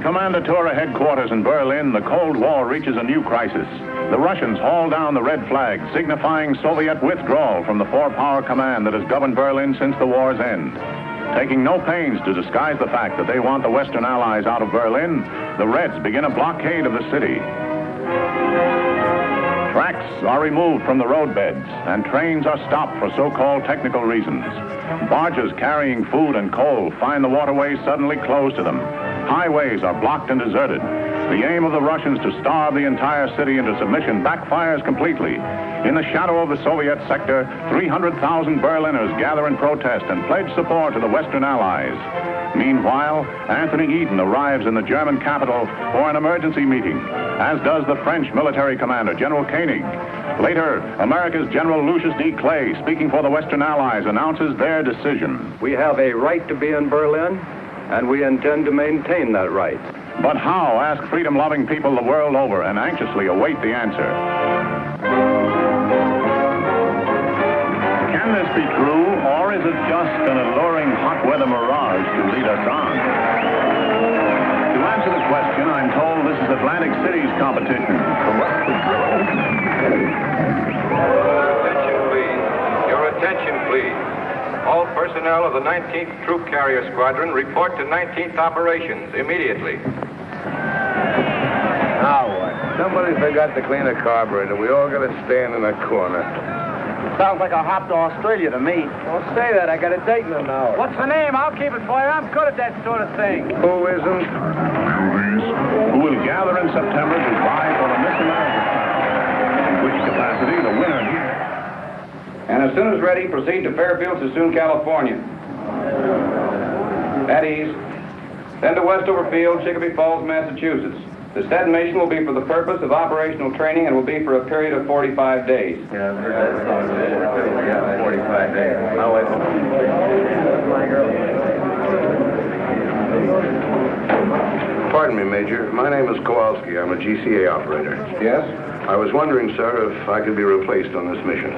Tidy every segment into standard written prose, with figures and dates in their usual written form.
Kommandatura headquarters in Berlin, the Cold War reaches a new crisis. The Russians haul down the red flag, signifying Soviet withdrawal from the four-power command that has governed Berlin since the war's end. Taking no pains to disguise the fact that they want the Western Allies out of Berlin, the Reds begin a blockade of the city. Tracks are removed from the roadbeds, and trains are stopped for so-called technical reasons. Barges carrying food and coal find the waterways suddenly closed to them. Highways are blocked and deserted. The aim of the Russians to starve the entire city into submission backfires completely. In the shadow of the Soviet sector, 300,000 Berliners gather in protest and pledge support to the Western Allies. Meanwhile, Anthony Eden arrives in the German capital for an emergency meeting, as does the French military commander, General Koenig. Later, America's General Lucius D. Clay, speaking for the Western Allies, announces their decision. We have a right to be in Berlin, and we intend to maintain that right. But how, ask freedom-loving people the world over and anxiously await the answer. Can this be true, or is it just an alluring hot-weather mirage to lead us on? To answer the question, I'm told this is Atlantic City's competition. Attention, please. Your attention, please. All personnel of the 19th Troop Carrier Squadron report to 19th Operations immediately. Now what? Somebody forgot to clean a carburetor. We all got to stand in a corner. Sounds like a hop to Australia to me. Don't say that. I got a date in an hour. What's the name? I'll keep it for you. I'm good at that sort of thing. Who isn't? Who will gather in September to vie for the Miss America crown. In which capacity the winner here. And as soon as ready, proceed to Fairfield, Sassoon, California. At ease. Then to Westover Field, Chicopee Falls, Massachusetts. The said mission will be for the purpose of operational training and will be for a period of 45 days. 45 days. Now wait. Pardon me, Major. My name is Kowalski. I'm a GCA operator. Yes? I was wondering, sir, if I could be replaced on this mission.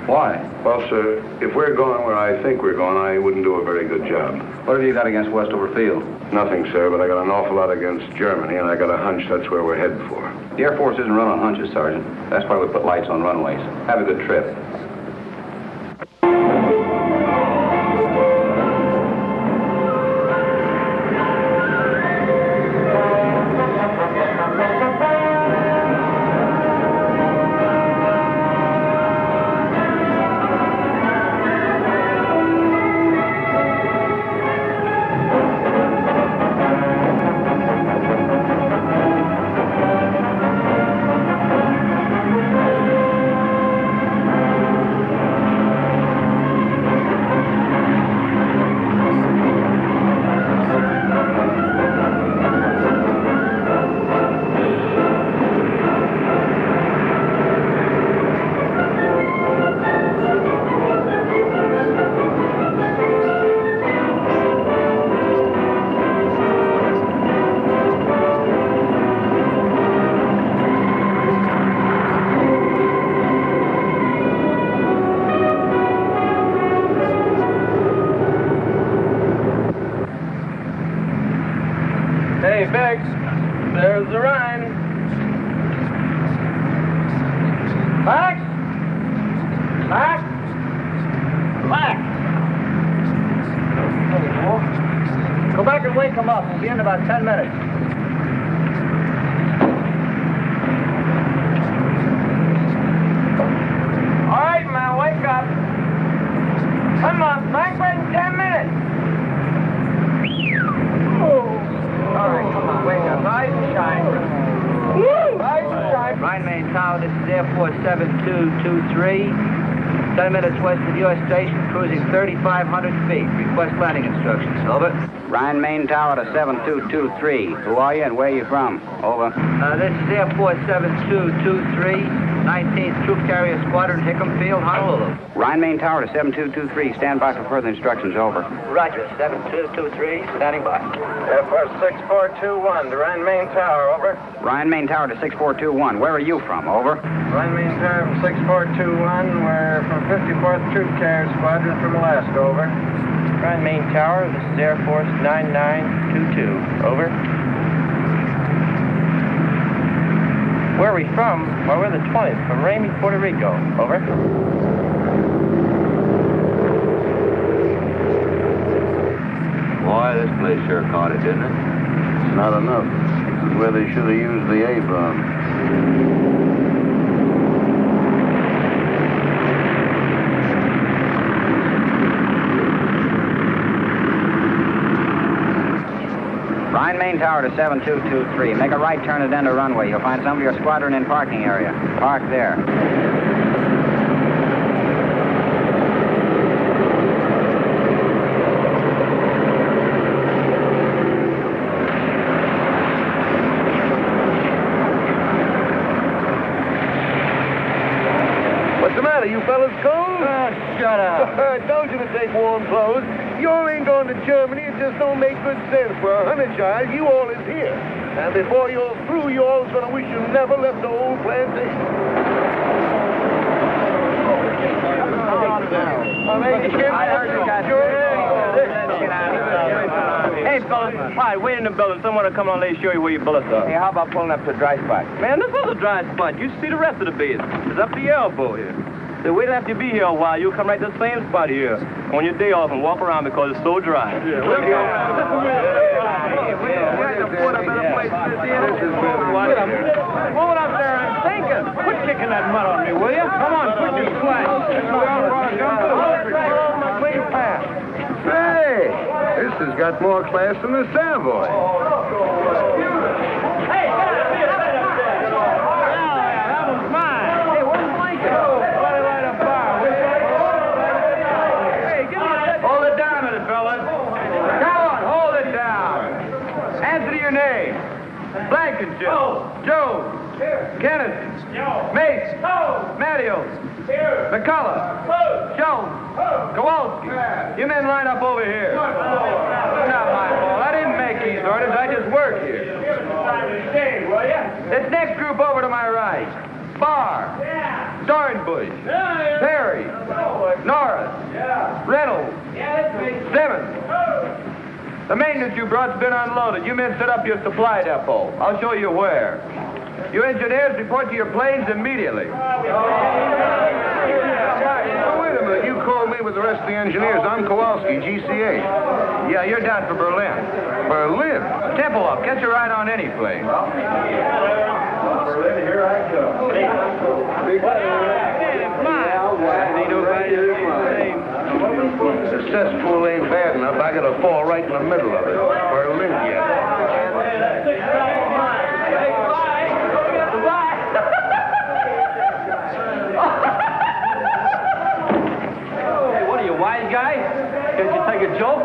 Why? Well, sir, if we're going where I think we're going, I wouldn't do a very good job. What have you got against Westover Field? Nothing, sir, but I got an awful lot against Germany, and I got a hunch that's where we're headed for. The Air Force isn't run on hunches, Sergeant. That's why we put lights on runways. Have a good trip. Hey, Biggs, there's the Rhine. Max? Max? Max? Go back and wake him up. We'll be in about 10 minutes. All right, man, wake up. Come on, Frank, wait in 10 minutes. All right, come on, wake up. Rise and shine. Woo! Rise and shine. Rhine Main Tower, this is Air Force 7223. 10 minutes west of your station, cruising 3,500 feet. Request landing instructions. Over. Rhine Main Tower to 7223. Who are you and where are you from? Over. This is Air Force 7223. 19th Troop Carrier Squadron, Hickam Field, Honolulu. Rhine Main Tower to 7223. Stand by for further instructions. Over. Roger, 7223, standing by. Air Force 6421, the Rhine Main Tower, over. Rhine Main Tower to 6421. Where are you from? Over. Rhine Main Tower from 6421, we're from 54th Troop Carrier Squadron from Alaska, over. Rhine Main Tower, this is Air Force 99 722. Over. Where are we from? Well, we're the 20th, from Ramey, Puerto Rico. Over. Boy, this place sure caught it, didn't it? Not enough. This is where they should have used the A-bomb. Line main tower to 7223. Make a right turn at end of runway. You'll find some of your squadron in parking area. Park there. What's the matter? You fellas cold? Oh, shut up. Told you to take warm clothes. You all ain't going to Germany. It just don't make good sense. For a $100 child, you all is here. And before you're through, you all's going to wish you never left the old plantation. I heard you got... Hey, fellas, hi, wait in the building. Someone will come on and show you where your bullets are. Hey, how about pulling up to a dry spot? Man, this is a dry spot. You see the rest of the base. It's up to your elbow here. So wait after you be here a while. You'll come right to the same spot here on your day off and walk around because it's so dry. Yeah, we'll go. Hold up there and thinking. Quit kicking that mud on me, will you? Come on, put your slack. Hey, this has got more class than the Savoy. Blankenship, Jones, Kennedy, Mace, Matthews, McCullough, Jones, Kowalski. You men line up over here. Not my fault. I didn't make these orders. I just work here. This next group over to my right. Barr, Dornbush, Perry, Norris, Reynolds, Simmons. The maintenance you brought's been unloaded. You men set up your supply depot. I'll show you where. You engineers report to your planes immediately. Wait a minute. You called me with the rest of the engineers. I'm Kowalski, GCA. Yeah, you're down for Berlin. Berlin? Temple up. Get your ride on any plane. Berlin, here I come. The cesspool ain't bad enough. I gotta fall right in the middle of it. Berlin, yeah. Hey, what are you, wise guy? Can't you take a joke?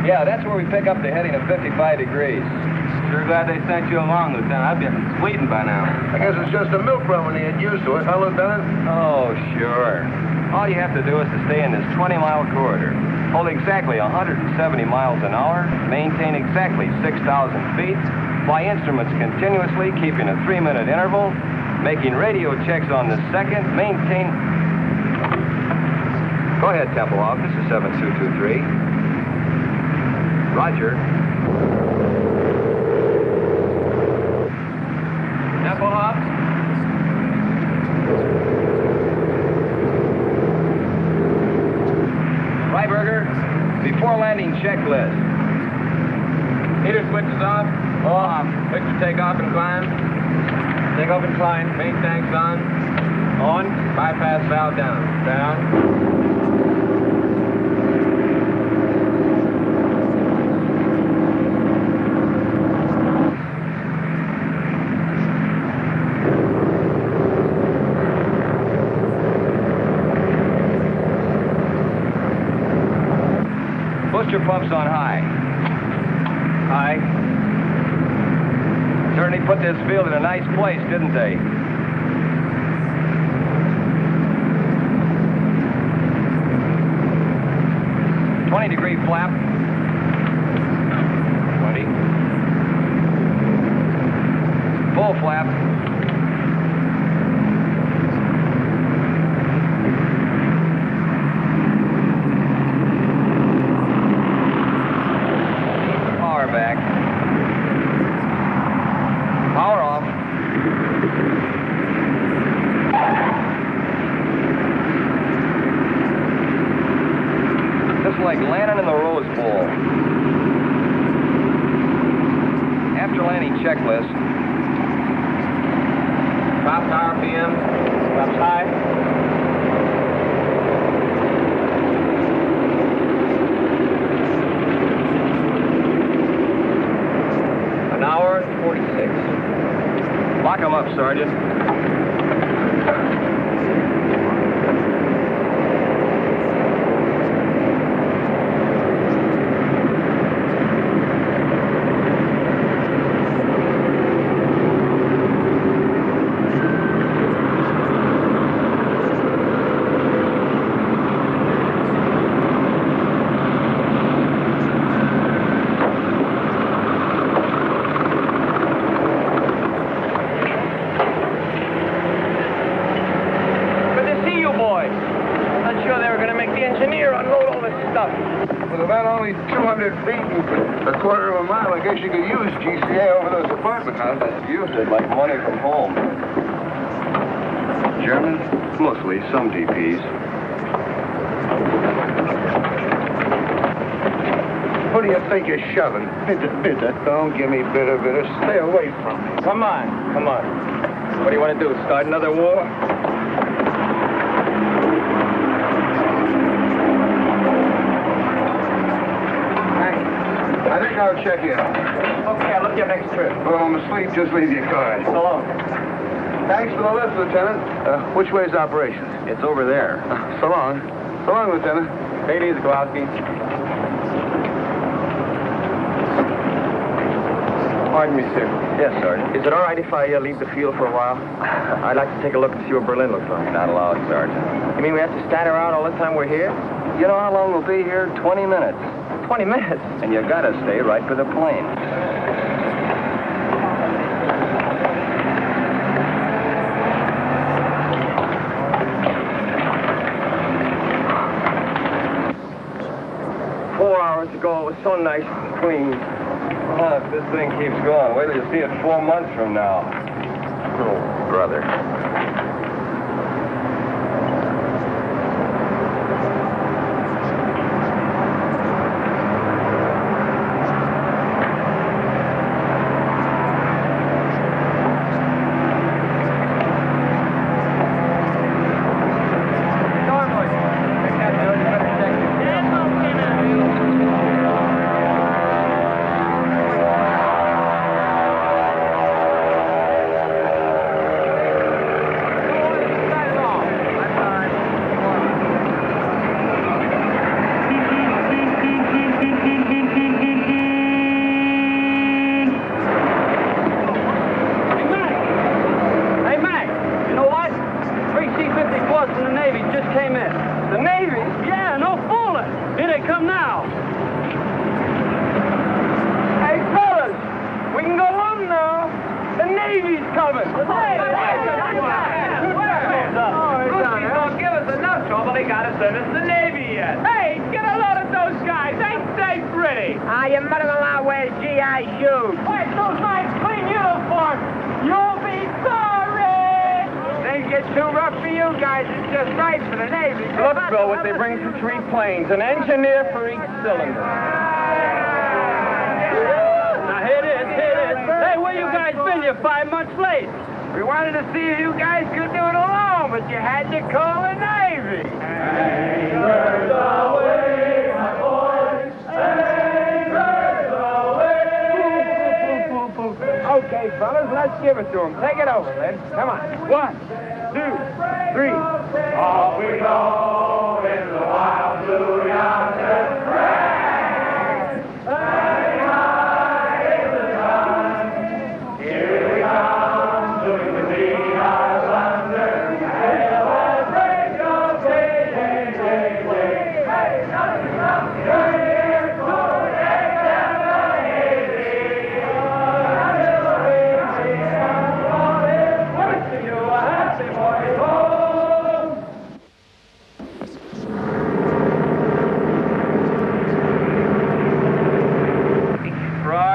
Yeah, that's where we pick up the heading of 55 degrees. Sure glad they sent you along, Lieutenant. I've been waiting by now. I guess it's just a milk run when you get used to it, huh, Lieutenant? Oh, sure. All you have to do is to stay in this 20-mile corridor, hold exactly 170 miles an hour, maintain exactly 6,000 feet, fly instruments continuously, keeping a 3-minute interval, making radio checks on the second, maintain... Go ahead, Tempelhoff. This is 7223. Roger. Tempelhoff. Freiberger, before landing checklist. Heater switches off. Off. Picture takeoff and climb. Takeoff and climb. Main tanks on. On. Bypass valve down. Down. Booster pumps on high. High. Certainly put this field in a nice place, didn't they? .20-degree flap. Full flap. Power back. Power off. Just like landing in the Rose Bowl. After landing checklist. Drop to RPM. Drops high. An hour and 46. Lock them up, Sergeant. A quarter of a mile, I guess you could use GCA over those apartment houses. Used it like money from home. German? Mostly, some DPs. What do you think you're shoving? Bitter. Don't give me bitter. Stay away from me. Come on. What do you want to do, start another war? I think I'll check in. Okay, I'll look you up next trip. Well, I'm asleep. Just leave your card. So long. Thanks for the lift, Lieutenant. Which way's operations? It's over there. So long. So long, Lieutenant. Take it easy, Kowalski. Pardon me, sir. Yes, Sergeant. Is it all right if I leave the field for a while? I'd like to take a look and see what Berlin looks like. Not allowed, Sergeant. You mean we have to stand around all the time we're here? You know how long we'll be here? 20 minutes. 20 minutes? And you gotta stay right for the plane. Ago, it was so nice and clean. Oh, if this thing keeps going, wait till you see it 4 months from now. Oh, brother. An engineer for each cylinder. Now, here it is. Hey, where you guys been? You're 5 months late. We wanted to see if you guys could do it alone, but you had to call the Navy. Anchors away, my boys. Anchors away. Okay, fellas, let's give it to them. Take it over, then. Come on. 1, 2, 3. Off we go in the wild blue yonder.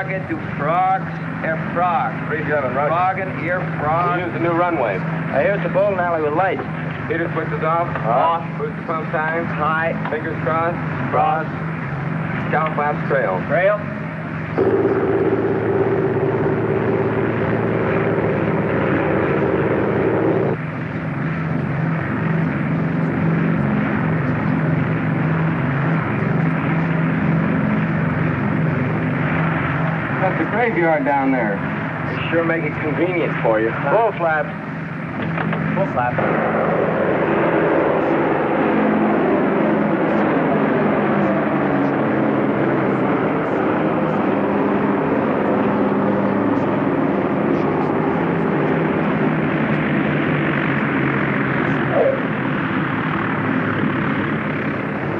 Froggen to frogs, frog. 37, Roger. Froggen, frog. Use the new runway. Here's the bowling alley with lights. Heater switches off. Off. Booster pump time. High. Fingers crossed. Cross. Scout flaps trail. Trail. That's the graveyard down there. They sure make it convenient for you. Full flaps. Full flaps.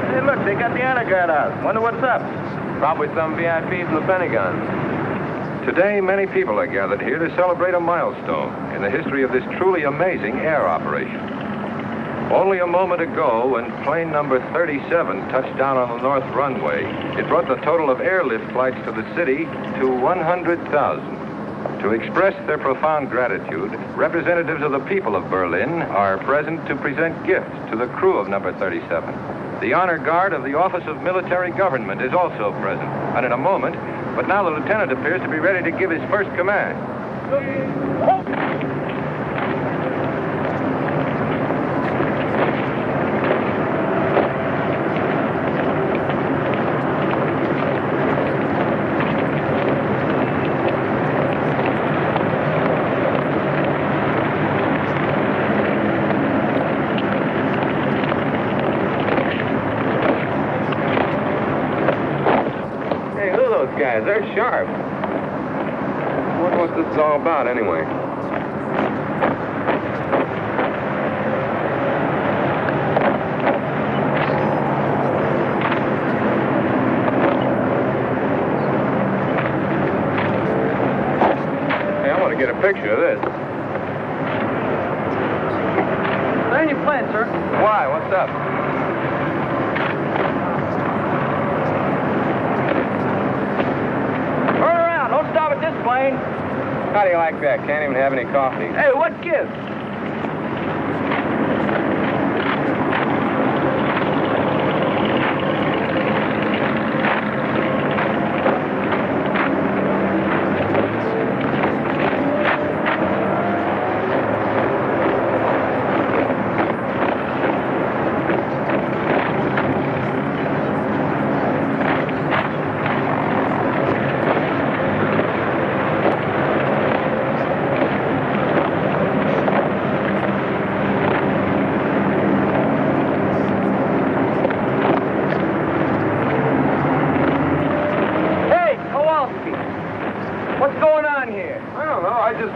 Hey, look, they got the honor guard out. Wonder what's up. Probably some VIP from the Pentagon. Today, many people are gathered here to celebrate a milestone in the history of this truly amazing air operation. Only a moment ago, when plane number 37 touched down on the north runway, it brought the total of airlift flights to the city to 100,000. To express their profound gratitude, representatives of the people of Berlin are present to present gifts to the crew of number 37. The honor guard of the Office of Military Government is also present, and in a moment, but now the lieutenant appears to be ready to give his first command. Guys, they're sharp. I wonder what this is all about, anyway. Hey, I want to get a picture of this. Land your plane, sir. Why? What's up? Stop at this plane. How do you like that? Can't even have any coffee. Hey, what gives?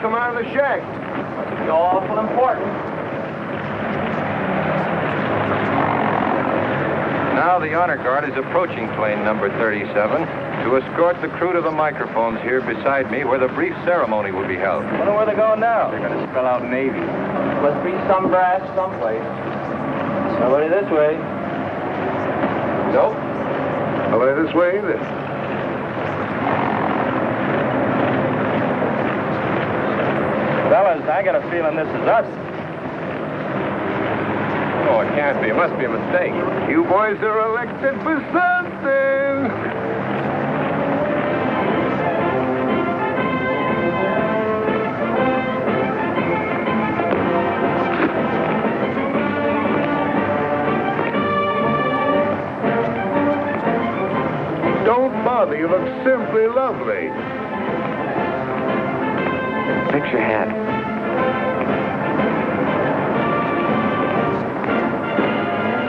Come out of the shack. It's awful important. Now the honor guard is approaching plane number 37 to escort the crew to the microphones here beside me where the brief ceremony will be held. Wonder where they're going now. They're going to spell out Navy. Must be some brass someplace. Nobody this way. Nope. Nobody this way either. Fellas, I got a feeling this is us. Oh, it can't be. It must be a mistake. You boys are elected for something. Don't bother. You look simply lovely. Fix your hat.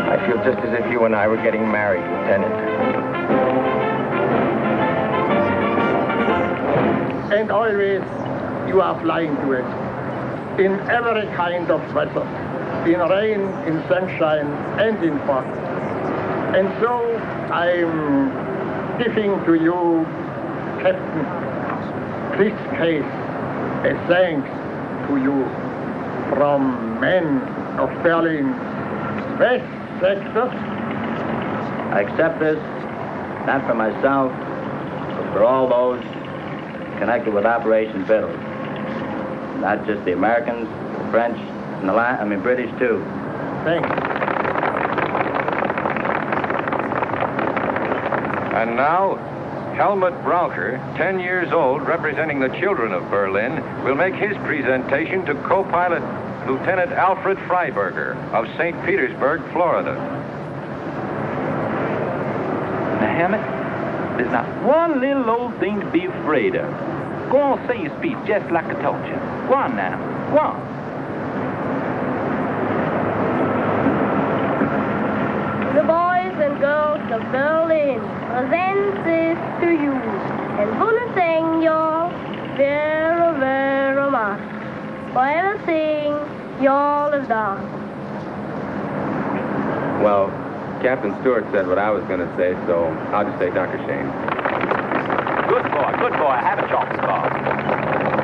I feel just as if you and I were getting married, Lieutenant. And always you are flying to it. In every kind of weather. In rain, in sunshine, and in fog. And so I'm giving to you, Captain, this case, a thanks to you from men of Berlin's West Sector. I accept this, not for myself, but for all those connected with Operation Fiddle. Not just the Americans, the French, and the British too. Thanks. And now, Helmut Braucher, 10 years old, representing the children of Berlin, will make his presentation to co-pilot Lieutenant Alfred Freiberger of St. Petersburg, Florida. Now, Helmut, there's not one little old thing to be afraid of. Go on, say your speech just like I told you. Go on now. Go on. The boys and girls of Berlin present this to you. And wanna thank y'all very, very much for everything y'all have done. Well, Captain Stewart said what I was going to say, so I'll just say Dr. Shane. Good boy. Have a chocolate bar.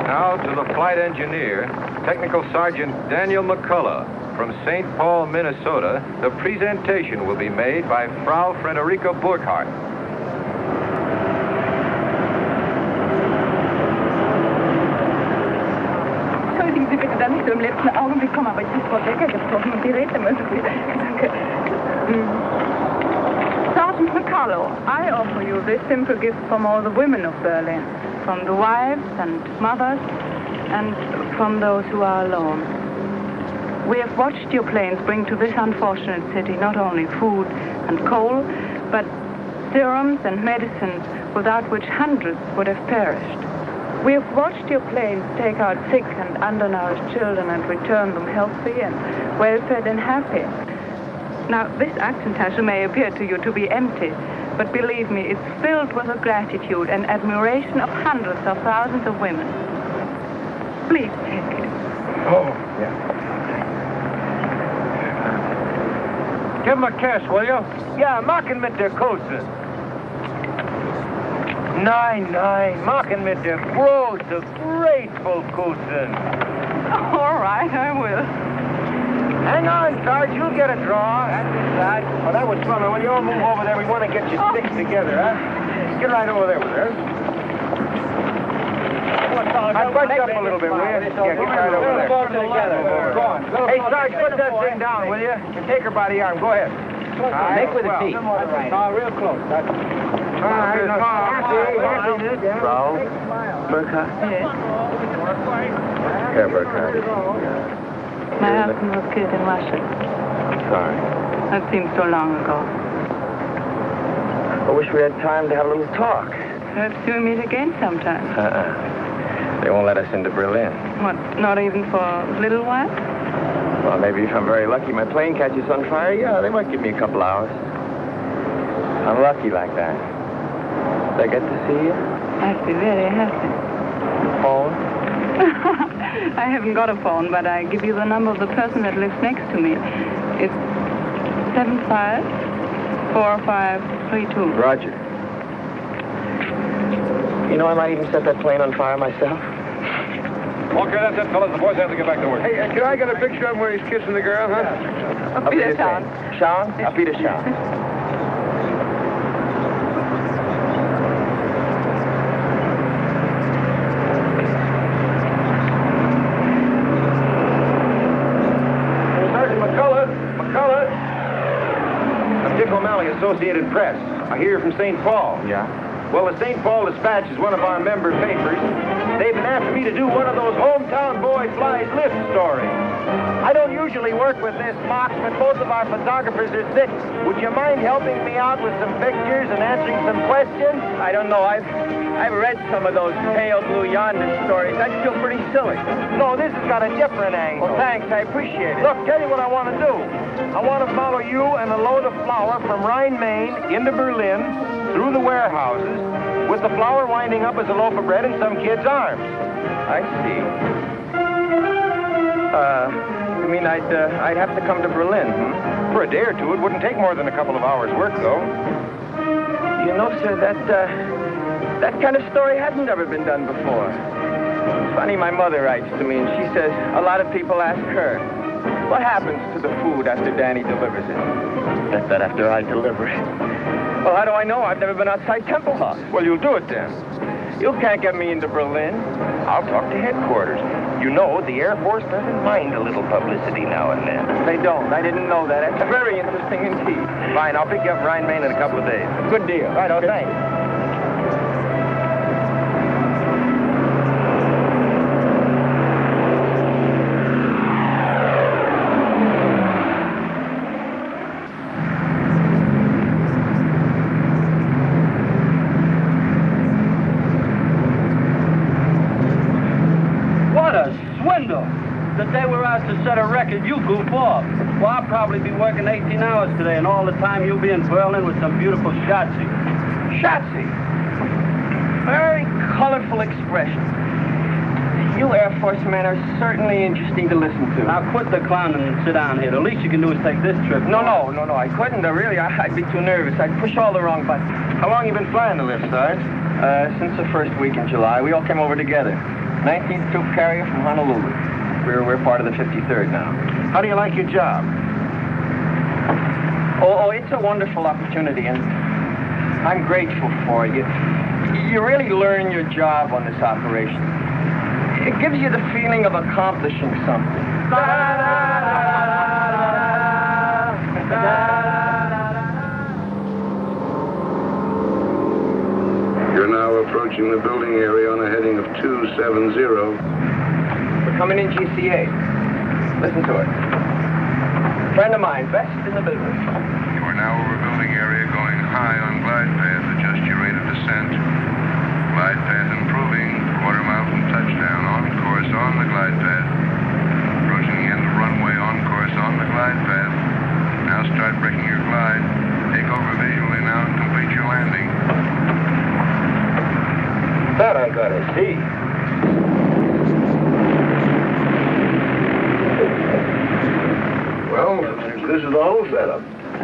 Now to the flight engineer, Technical Sergeant Daniel McCullough from St. Paul, Minnesota. The presentation will be made by Frau Frederica Burkhardt. Entschuldigen Sie bitte, dass ich so im letzten Augenblick komme, aber ich bin Frau Decker getroffen und die redet immer so viel. Danke. Sergeant McCullough, I offer you this simple gift from all the women of Berlin, from the wives and mothers, and from those who are alone. We have watched your planes bring to this unfortunate city not only food and coal, but serums and medicines without which hundreds would have perished. We have watched your planes take out sick and undernourished children and return them healthy and well-fed and happy. Now, this accent may appear to you to be empty, but believe me, it's filled with the gratitude and admiration of hundreds of thousands of women. Please take it. Oh, yeah. Give him a kiss, will you? Ja, machen mit der Kose. Nein, machen mit der große, grateful Kusen. All right, I will. Hang on, Sarge, you'll get a draw. That's it, Sarge. Oh, that was fun. When you all move over there, we want to get your sticks together, huh? Get right over there with her. Bunch up a little bit, will you? Yeah, get right over there. Go on. Hey, Sarge, put that thing down, will you? And take her by the arm. Go ahead. Make with the teeth. Real close. Frau Burkhardt? Yes. Herr Burkhardt. My husband was killed in Russia. Sorry. That seems so long ago. I wish we had time to have a little talk. Perhaps we'll meet again sometime. They won't let us into Berlin. What, not even for a little while? Well, maybe if I'm very lucky, my plane catches on fire, yeah, they might give me a couple hours. I'm lucky like that. Did I get to see you? I'd be very happy. Phone? I haven't got a phone, but I give you the number of the person that lives next to me. It's 754532. Roger. You know, I might even set that plane on fire myself. Okay, that's it, fellas. The boys have to get back to work. Hey, can I get a picture of him where he's kissing the girl, huh? Auf Wiedersehen. Schauen? Auf Wiedersehen. Sergeant McCullough. I'm Dick O'Malley, Associated Press. I hear you're from St. Paul. Yeah? Well, the St. Paul Dispatch is one of our member papers. They've been after me to do one of those hometown boy flies lift stories. I don't usually work with this box, but both of our photographers are sick. Would you mind helping me out with some pictures and answering some questions? I don't know. I've read some of those pale blue yonder stories. I feel pretty silly. No, this has got a different angle. Well, thanks. I appreciate it. Look, tell you what I want to do. I want to follow you and a load of flour from Rhine, Maine into Berlin through the warehouses with the flour winding up as a loaf of bread in some kid's arms. I see. You mean I'd have to come to Berlin, hmm? For a day or two, it wouldn't take more than a couple of hours' work, though. You know, sir, that kind of story hasn't ever been done before. It's funny, my mother writes to me, and she says a lot of people ask her, what happens to the food after Danny delivers it? That's that after I deliver it. Well, how do I know? I've never been outside Temple House. Well, you'll do it then. You can't get me into Berlin. I'll talk to headquarters. You know, the Air Force doesn't mind a little publicity now and then. They don't. I didn't know that. That's very interesting indeed. Fine, I'll pick you up in Rhine-Main in a couple of days. Good deal. Right, oh, thanks. The day we're asked to set a record, you goof off. Well, I'll probably be working 18 hours today, and all the time you'll be in Berlin with some beautiful Schatzi. Schatzi? Very colorful expression. You Air Force men are certainly interesting to listen to. Now quit the clowning and sit down here. The least you can do is take this trip. No, I couldn't. Really, I'd be too nervous. I'd push all the wrong buttons. How long you been flying the lift, Sarge? Since the first week in July. We all came over together. 19th Troop Carrier from Honolulu. We're part of the 53rd now. How do you like your job? Oh, it's a wonderful opportunity, and I'm grateful for it. You really learn your job on this operation. It gives you the feeling of accomplishing something. You're now approaching the building area on a heading of 270. We're coming in GCA. Listen to it. Friend of mine, best in the business. You are now over building area going high on glide path. Adjust your rate of descent. Glide path improving. Quarter mile from touchdown. On course on the glide path. Approaching the end of runway on course on the glide path. Now start breaking your glide. Take over visually now and complete your landing. That I gotta see. Well, this is the whole setup.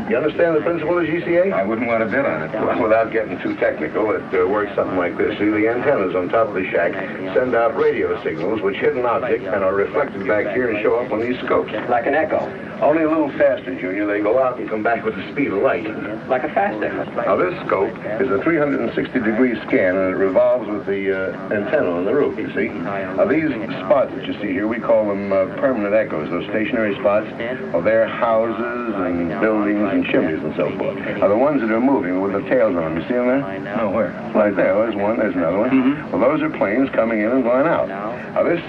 You understand the principle of GCA? I wouldn't want to bet on it. Well, without getting too technical, it works something like this. See, the antennas on top of the shack send out radio signals which hit an object and are reflected back here and show up on these scopes. Like an echo. Only a little faster, Junior. They go out and come back with the speed of light. Like a fast echo. Now, this scope is a 360-degree scan, and it revolves with the antenna on the roof, you see. Now, these spots that you see here, we call them permanent echoes. Those stationary spots, well, they're houses and buildings and chimneys and so forth. Now, the ones that are moving with the tails on them, you see them there? No, where? Right there. There's one. There's another one. Mm-hmm. Well, those are planes coming in and going out. Now, this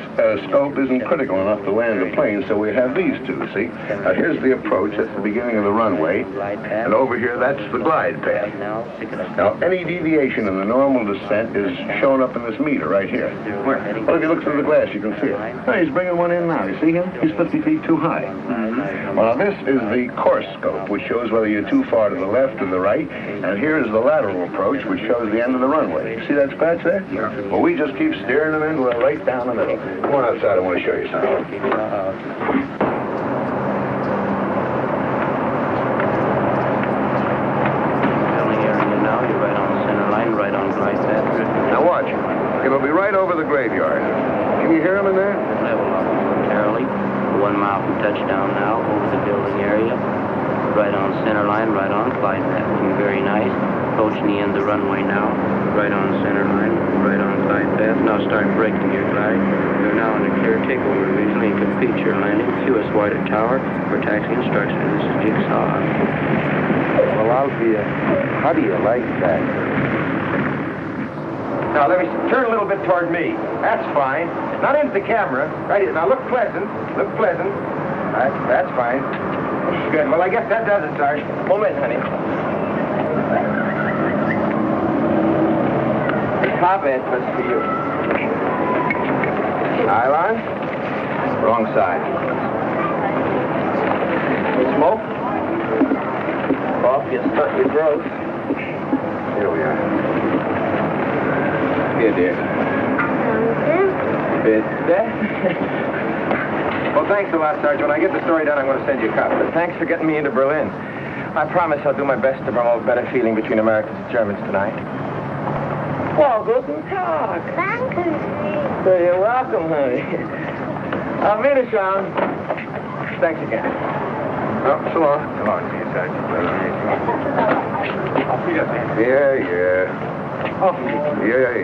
scope isn't critical enough to land the plane, so we have these two, see? Now, here's the approach. That's the beginning of the runway. And over here, that's the glide path. Now, any deviation in the normal descent is shown up in this meter right here. Where? Well, if you look through the glass, you can see it. Oh, he's bringing one in now. You see him? He's 50 feet too high. Well, now, this is the course scope, which shows whether you're too far to the left or the right. And here is the lateral approach, which shows the end of the runway. See that scratch there? Well, we just keep steering them in right down the middle. Come on outside. I want to show you something. Now watch. It'll be right over the graveyard. Can you hear him in there? Level up momentarily. 1 mile from touchdown now, over the building area. Right on center line, right on glide path. Looking very nice. Approaching the end of the runway now. Right on center line, right on glide path. Now start breaking your glide. You're now in a clear takeover visually and complete your landing. QS Whiter Tower for taxi instruction. This is Jigsaw. Well, Althea, how do you like that? Now, let me turn a little bit toward me. That's fine. Not into the camera. Right here. Now, look pleasant. Look pleasant. That's fine. Good. Well, I guess that does it, Sarge. Moment, honey. Top edge, that's for you. Nylon. Wrong side. Smoke. Cough, you stunt your growth. Here we are. Here, dear. Well, thanks a lot, Sarge. When I get the story done, I'm going to send you a copy. Thanks for getting me into Berlin. I promise I'll do my best to promote better feeling between Americans and Germans tonight. Well, guten Tag. Thank you. So you're welcome, honey. I'll meet us, Sean. Thanks again. Oh, so long. So long. See you, Sarge. I'll see you, man. Yeah. Yeah.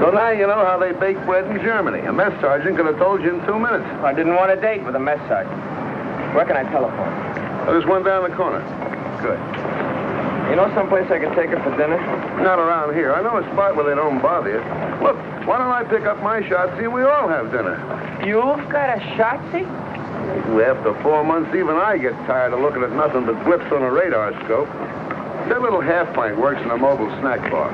So now you know how they bake bread in Germany. A mess sergeant could have told you in 2 minutes. I didn't want a date with a mess sergeant. Where can I telephone? There's one down the corner. Good. You know someplace I could take her for dinner? Not around here. I know a spot where they don't bother you. Look, why don't I pick up my shotzi and we all have dinner? You've got a shotzi? After 4 months, even I get tired of looking at nothing but blips on a radar scope. That little half pint works in a mobile snack bar.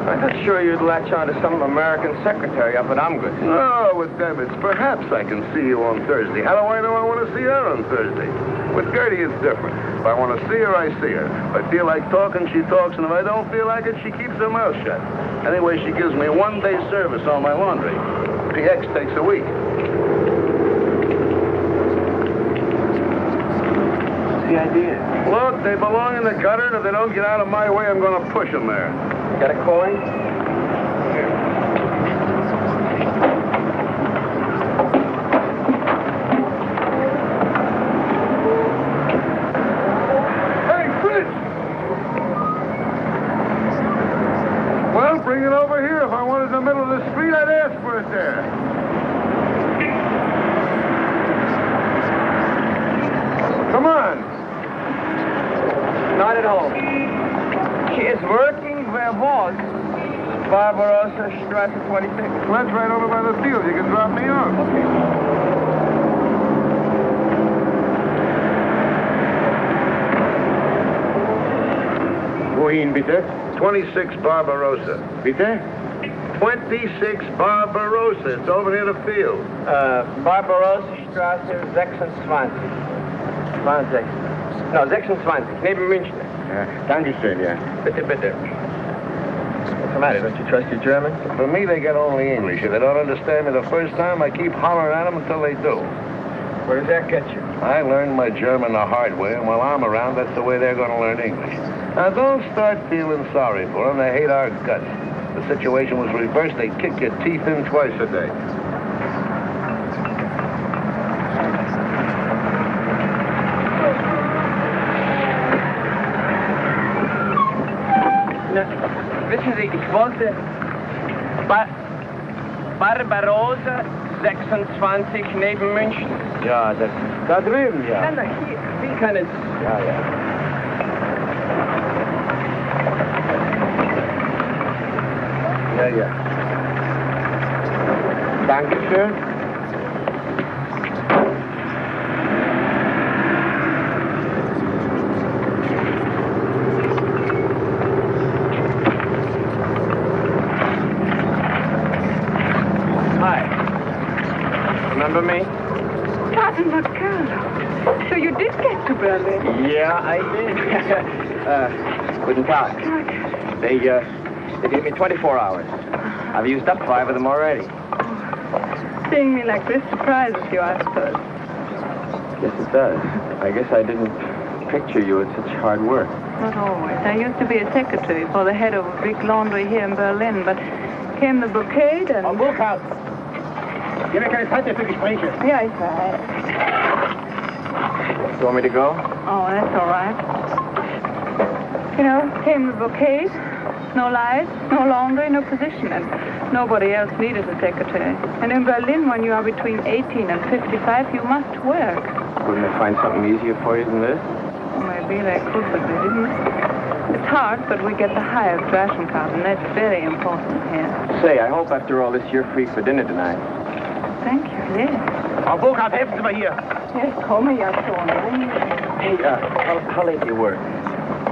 I'm not sure you'd latch on to some American secretary up at Omgood. No, with them, it's perhaps I can see you on Thursday. How do I know I want to see her on Thursday? With Gertie, it's different. If I want to see her, I see her. If I feel like talking, she talks, and if I don't feel like it, she keeps her mouth shut. Anyway, she gives me 1 day service on my laundry. PX takes a week. What's the idea? Look, they belong in the gutter, and if they don't get out of my way, I'm going to push them there. Got a coin? Hey, Fritz! Well, bring it over here. If I wanted it in the middle of the street, I'd ask for it there. Come on. Not at home. She is working where was Barbarossa Strasse 26. Well, that's right over by the field. You can drop me off. Okay. Wohin, bitte? 26 Barbarossa. Bitte? 26 Barbarossa. It's over near the field. Barbarossa Strasse 26. 20. No, 26. Neben München. Dankeschön, yeah. Bitte, bitte. What's the matter? Don't you trust your German? For me, they get only English. If they don't understand me the first time, I keep hollering at them until they do. Where does that get you? I learned my German the hard way, and while I'm around, that's the way they're going to learn English. Now, don't start feeling sorry for them. They hate our guts. If the situation was reversed, they'd kick your teeth in twice a day. Wissen Sie, ich wollte Barbarossa 26 neben München. Ja, das da drüben, ja. Na, hier, wie kann es... Ja, ja. Ja, ja. Dankeschön. Remember me? Father Carlo. So you did get to Berlin? Yeah, I did. Guten Tag. They gave me 24 hours. I've used up 5 of them already. Seeing me like this surprises you, I suppose. Yes, it does. I guess I didn't picture you at such hard work. Not always. I used to be a secretary for the head of a big laundry here in Berlin, but came the Blockade and... Burkhardt! Hier habe keine Zeit mehr für Gespräche. Yeah, ich weiß. You want me to go? Oh, that's all right. You know, came the Blockade. No lights, no laundry, no position, and nobody else needed a secretary. And in Berlin, when you are between 18 and 55, you must work. Couldn't they find something easier for you than this? Well, maybe they could, but they didn't. It's hard, but we get the highest ration card, and that's very important here. Say, I hope after all this you're free for dinner tonight. Thank you, yes. Frau Burkhardt, helfen Sie mir hier. Yes, komme ja schon. Hey, how late do you work?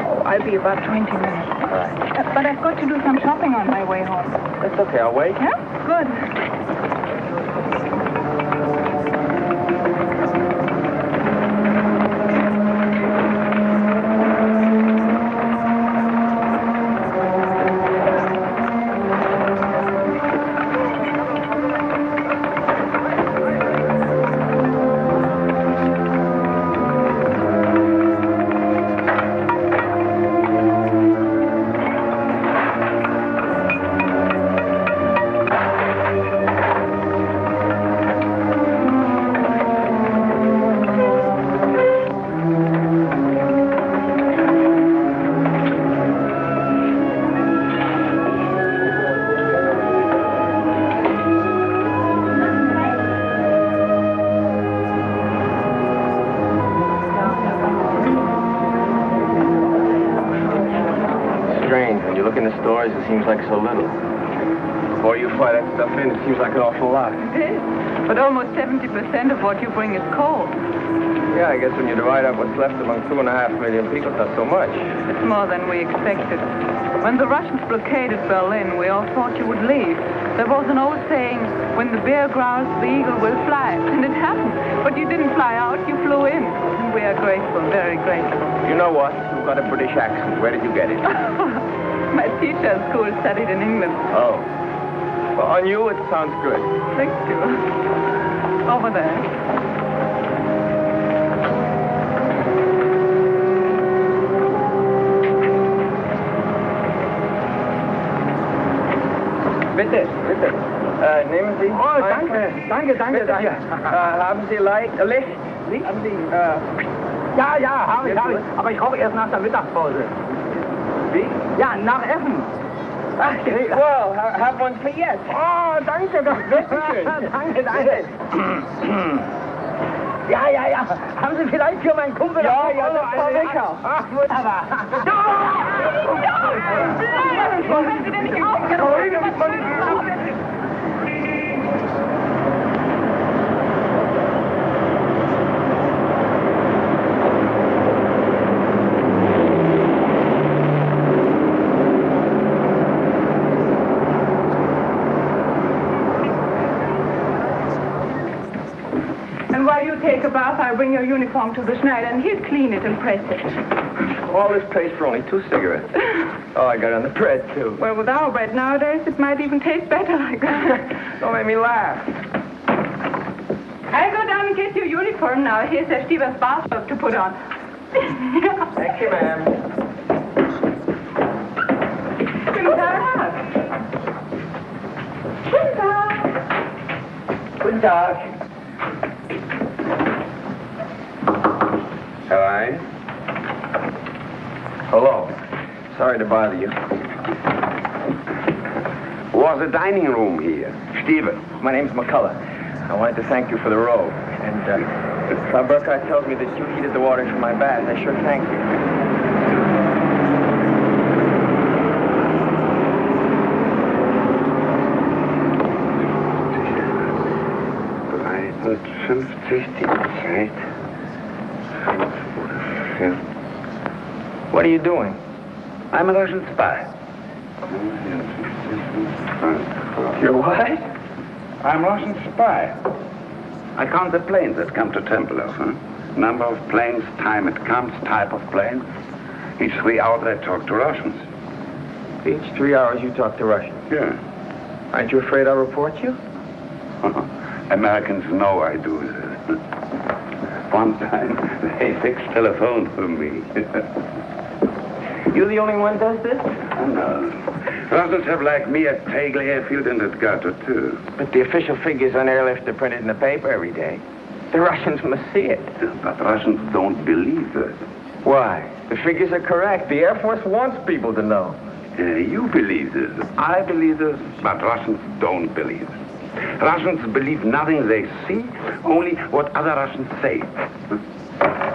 Oh, I'll be about 20 minutes. All right. But I've got to do some shopping on my way home. That's okay, I'll wait. Yeah? Good. seems like so little. Before you fly that stuff in, it seems like an awful lot. It is. But almost 70% of what you bring is coal. Yeah, I guess when you divide up what's left among 2.5 million people, it's not so much. It's more than we expected. When the Russians blockaded Berlin, we all thought you would leave. There was an old saying, when the bear growls, the eagle will fly. And it happened. But you didn't fly out, you flew in. And we are grateful, very grateful. You know what? You've got a British accent. Where did you get it? My teacher at school studied in England. Oh. Well, on you, it sounds good. Thank you. Over there. Bitte, bitte. Nehmen Sie... Oh, danke, danke. Haben Sie Licht? Haben Sie... Ja, habe ich. Aber ich rauche erst nach der Mittagspause. Wie? Ja, nach Essen. Ach, well, have one for yes. Oh, danke, das Bitteschön. danke. Ja. Haben Sie vielleicht für meinen Kumpel... Ja, das war lecker. Ach, wunderbar. Wollen Sie denn nicht aufgehen? And while you take a bath, I bring your uniform to the Schneider, and he'll clean it and press it. All this paste for only 2 cigarettes. Oh, I got on the bread, too. Well, with our bread nowadays, it might even taste better like that. Don't make me laugh. I'll go down and get your uniform now. Here's Herr Stieber's bathrobe to put on. Thank you, ma'am. Guten Tag. Guten Tag. Guten Tag. Hello. Hello. Sorry to bother you. Was a dining room here? Stephen, my name's McCullough. I wanted to thank you for the robe. And Frau Burkhardt tells me that you heated the water for my bath. I sure thank you. What are you doing? I'm a Russian spy. You're what? I'm a Russian spy. I count the planes that come to Tempelhof. Number of planes, time it comes, type of plane. Each 3 hours I talk to Russians. Each 3 hours you talk to Russians? Yeah. Aren't you afraid I'll report you? Americans know I do this. One time, they fixed telephone for me. You the only one does this? No. Russians have like me at Tegel Airfield and at Gotha, too. But the official figures on airlift are printed in the paper every day. The Russians must see it. But Russians don't believe it. Why? The figures are correct. The Air Force wants people to know. You believe this. I believe this, but Russians don't believe it. Russians believe nothing they see, only what other Russians say.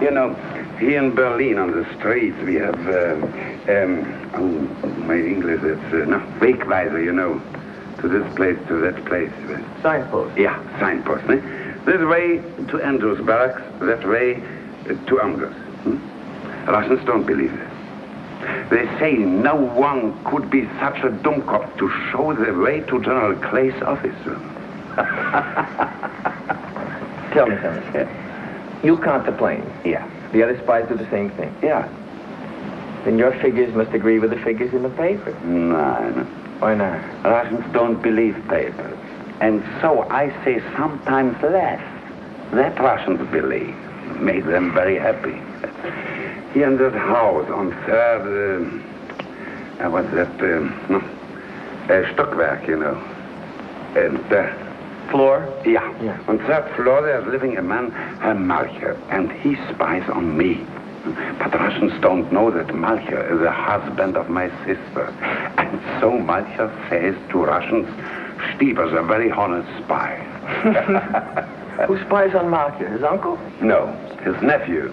You know, here in Berlin on the streets we have, my English is, Wegweiser, you know, to this place, to that place. Signpost? Yeah, signpost. This way to Andrews Barracks, that way to Angers. Russians don't believe it. They say no one could be such a dummkopf to show the way to General Clay's office. Tell me something. You count the planes. Yeah. The other spies do the same thing. Yeah. Then your figures must agree with the figures in the paper. No. Why not? Russians don't believe papers. And so I say sometimes less. That Russians believe. Make them very happy. Here in that house on 3rd, what's that, Stockwerk, you know. And, floor? Yeah. On 3rd floor there's living a man, Herr Malcher, and he spies on me. But Russians don't know that Malcher is the husband of my sister. And so Malcher says to Russians, Stieber's a very honest spy. Who spies on Malcher? His uncle? No, his nephew.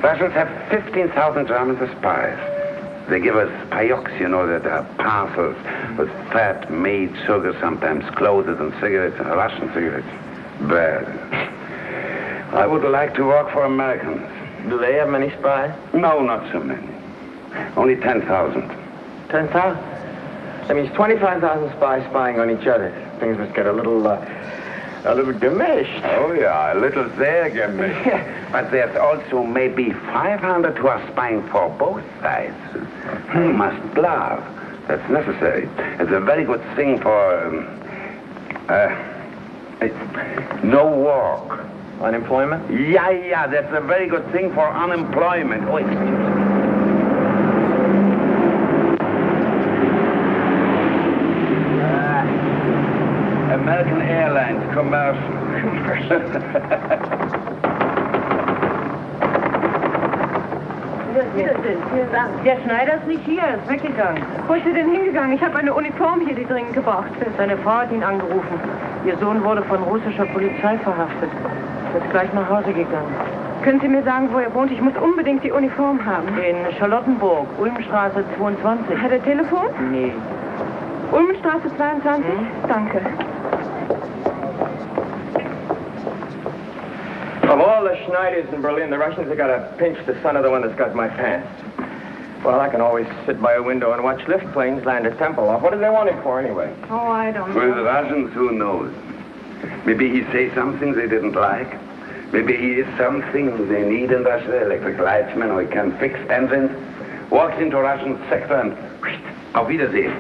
Russians have 15,000 Germans as spies. They give us payoks, you know, that are parcels with fat, meat, sugar, sometimes clothes and cigarettes, and Russian cigarettes. Bad. I would like to work for Americans. Do they have many spies? No, not so many. Only 10,000. 10,000? That means 25,000 spies spying on each other. Things must get a little gemisch. Oh, yeah, a little sehr gemisch. But there's also maybe 500 who are spying for both sides. You must love. That's necessary. It's a very good thing for, no work. Unemployment? Yeah, that's a very good thing for unemployment. Oh, excuse me. American Airlines commercial. Der Schneider ist nicht hier, er ist weggegangen. Wo ist er denn hingegangen? Ich habe eine Uniform hier, die dringend gebraucht wird. Seine Frau hat ihn angerufen. Ihr Sohn wurde von russischer Polizei verhaftet. Er ist gleich nach Hause gegangen. Können Sie mir sagen, wo er wohnt? Ich muss unbedingt die Uniform haben. In Charlottenburg, Ulmstraße 22. Hat er Telefon? Nee. Ulmenstraße 22? Danke. Of all the Schneiders in Berlin, the Russians have got to pinch the son of the one that's got my pants. Well, I can always sit by a window and watch lift planes land at Tempelhof. What do they want him for, anyway? Oh, I don't know. For the Russians, who knows? Maybe he says something they didn't like. Maybe he is something they need in Russia, electric lightsman, or he can fix engines. Walks into a Russian sector and auf Wiedersehen.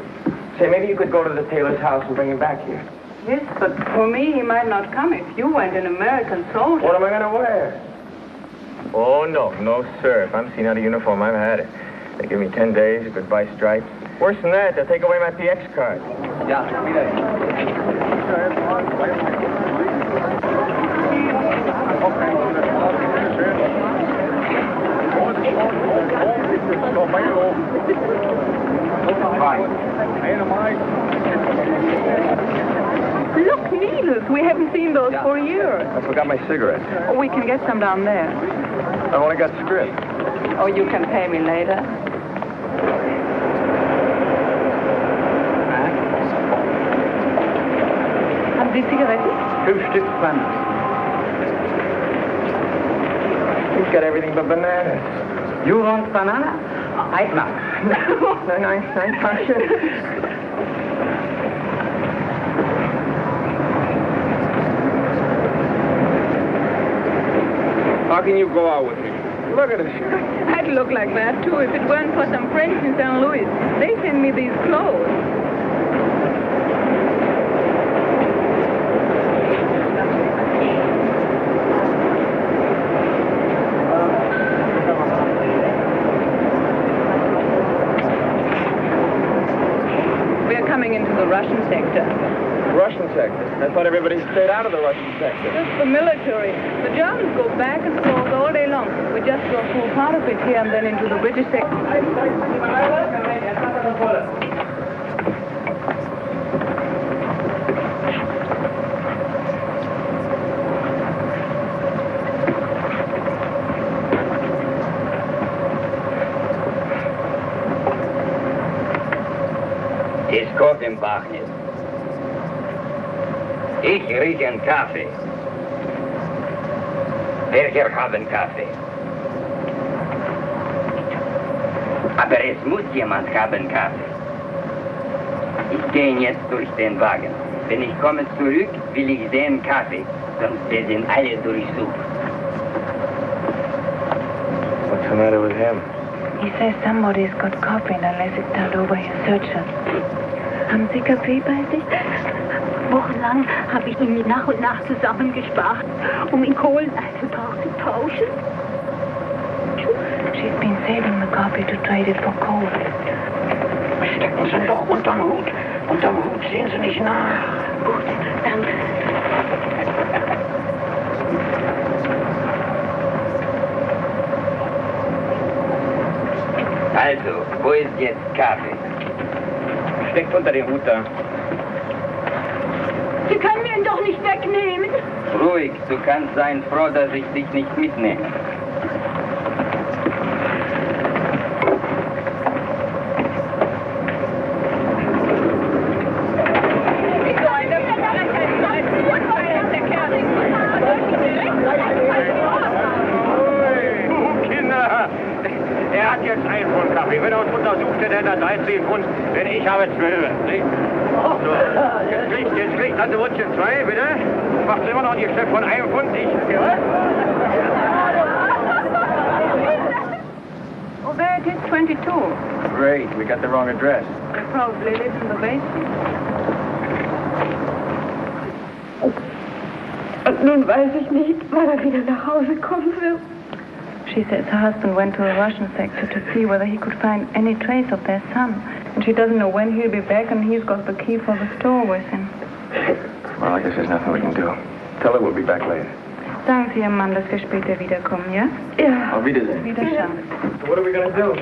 Say, maybe you could go to the tailor's house and bring him back here. Yes, but for me, he might not come if you weren't an American soldier. What am I going to wear? Oh, no, sir. If I'm seen out of uniform, I've had it. They give me 10 days, goodbye stripes. Worse than that, they'll take away my PX card. Ja, Look, needles. We haven't seen those for years. I forgot my cigarettes. Oh, we can get some down there. I've only got script. Oh, you can pay me later. Haben Sie Zigaretten? 5 Stück 20. He's got everything but bananas. You want banana? I'd not. Nein, Tasche. How can you go out with me? Look at this. I'd look like that, too, if it weren't for some friends in St. Louis. They send me these clothes. We're coming into the Russian sector. Russian sector? I thought everybody stayed out of the Russian sector. Just the military. The Germans go back and forth all day long. We just go through part of it here and then into the British sector. Es kommt im Bach nicht. Ich rieche einen Kaffee. Welcher hat einen Kaffee? Aber es muss jemand haben Kaffee. Ich gehe jetzt durch den Wagen. Wenn ich komme zurück, will ich sehen Kaffee, sonst werden alle durchsucht. What's the matter with him? He says somebody's got coffee unless it's turned over his searcher. Haben Sie Kaffee bei sich? Wochenlang habe ich ihn nach und nach zusammengespart, in Kohleneisenbach zu tauschen. She's been saving the coffee to trade it for coal. Stecken Sie doch unterm Hut. Unterm Hut sehen Sie nicht nach. Gut, danke. Also, wo ist jetzt Kaffee? Steckt unter dem Hut da. Sie können mir ihn doch nicht wegnehmen. Ruhig, du kannst sein froh, dass ich dich nicht mitnehme. Ich habe 12, nicht? So, jetzt kriegt also Wutschen 2, bitte. Macht immer noch ein Geschäft von 1 Pfund, nicht? Oh, there it is, 22. Great, we got the wrong address. They probably live in the basement. Und nun weiß ich nicht, wann er wieder nach Hause kommen wird. She says her husband went to the Russian sector to see whether he could find any trace of their son. And she doesn't know when he'll be back, and he's got the key for the store with him. Well, I guess there's nothing we can do. Tell her we'll be back later. Sagen Sie Ihrem Mann, dass wir später wiederkommen, ja? Ja. Auf Wiedersehen. Wiederschauen. So what are we going to do?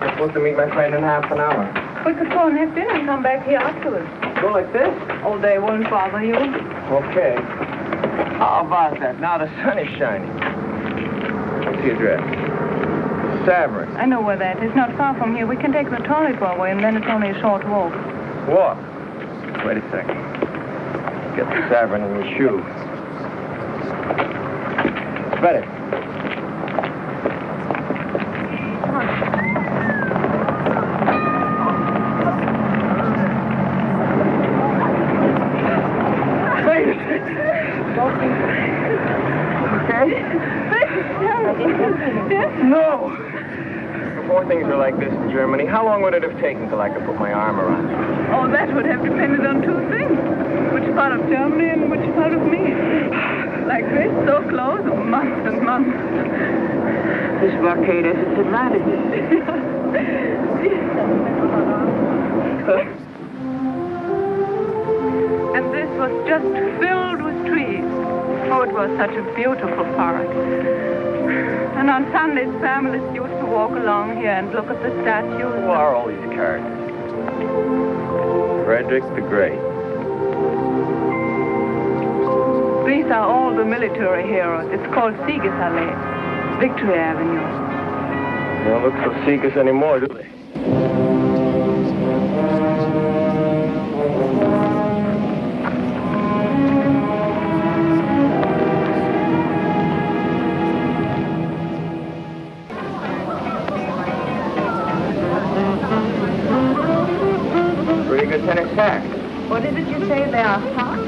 I'm supposed to meet my friend in half an hour. We could go and have dinner and come back here afterwards. Go like this? Oh, they won't bother you. Okay. How about that? Now the sun is shining. What's the address? Savern. I know where that is. Not far from here. We can take the trolley away, and then it's only a short walk. Walk? Wait a second. Get the Savern in your shoe. It's better. No! Before things were like this in Germany, how long would it have taken till I could put my arm around you? Oh, that would have depended on 2 things. Which part of Germany and which part of me. Like this, so close, oh, months and months. This blockade has its advantages. And this was just filled with trees. Oh, it was such a beautiful park. And on Sundays, families used to walk along here and look at the statues. Who are all these characters? Frederick the Great. These are all the military heroes. It's called Siegesallee, Victory Avenue. They don't look so Sieges anymore, do they? Pretty good tennis sack. What is it you say? They are hot?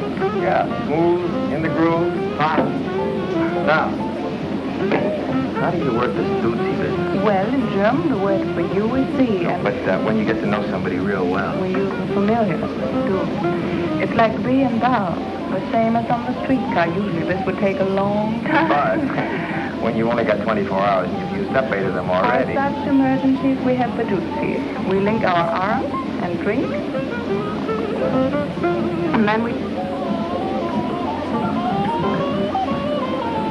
Yeah, smooth, in the groove, hot. Now, how do you work this duty business? Well, in German, the word for you is Sie. And But when you get to know somebody real well. we use the familiar du. It's like thee and thou, the same as on the streetcar. Usually this would take a long time. But when you only got 24 hours and you've used up 8 of them already. For such emergencies, we have the duties. We link our arms and drink. And then we...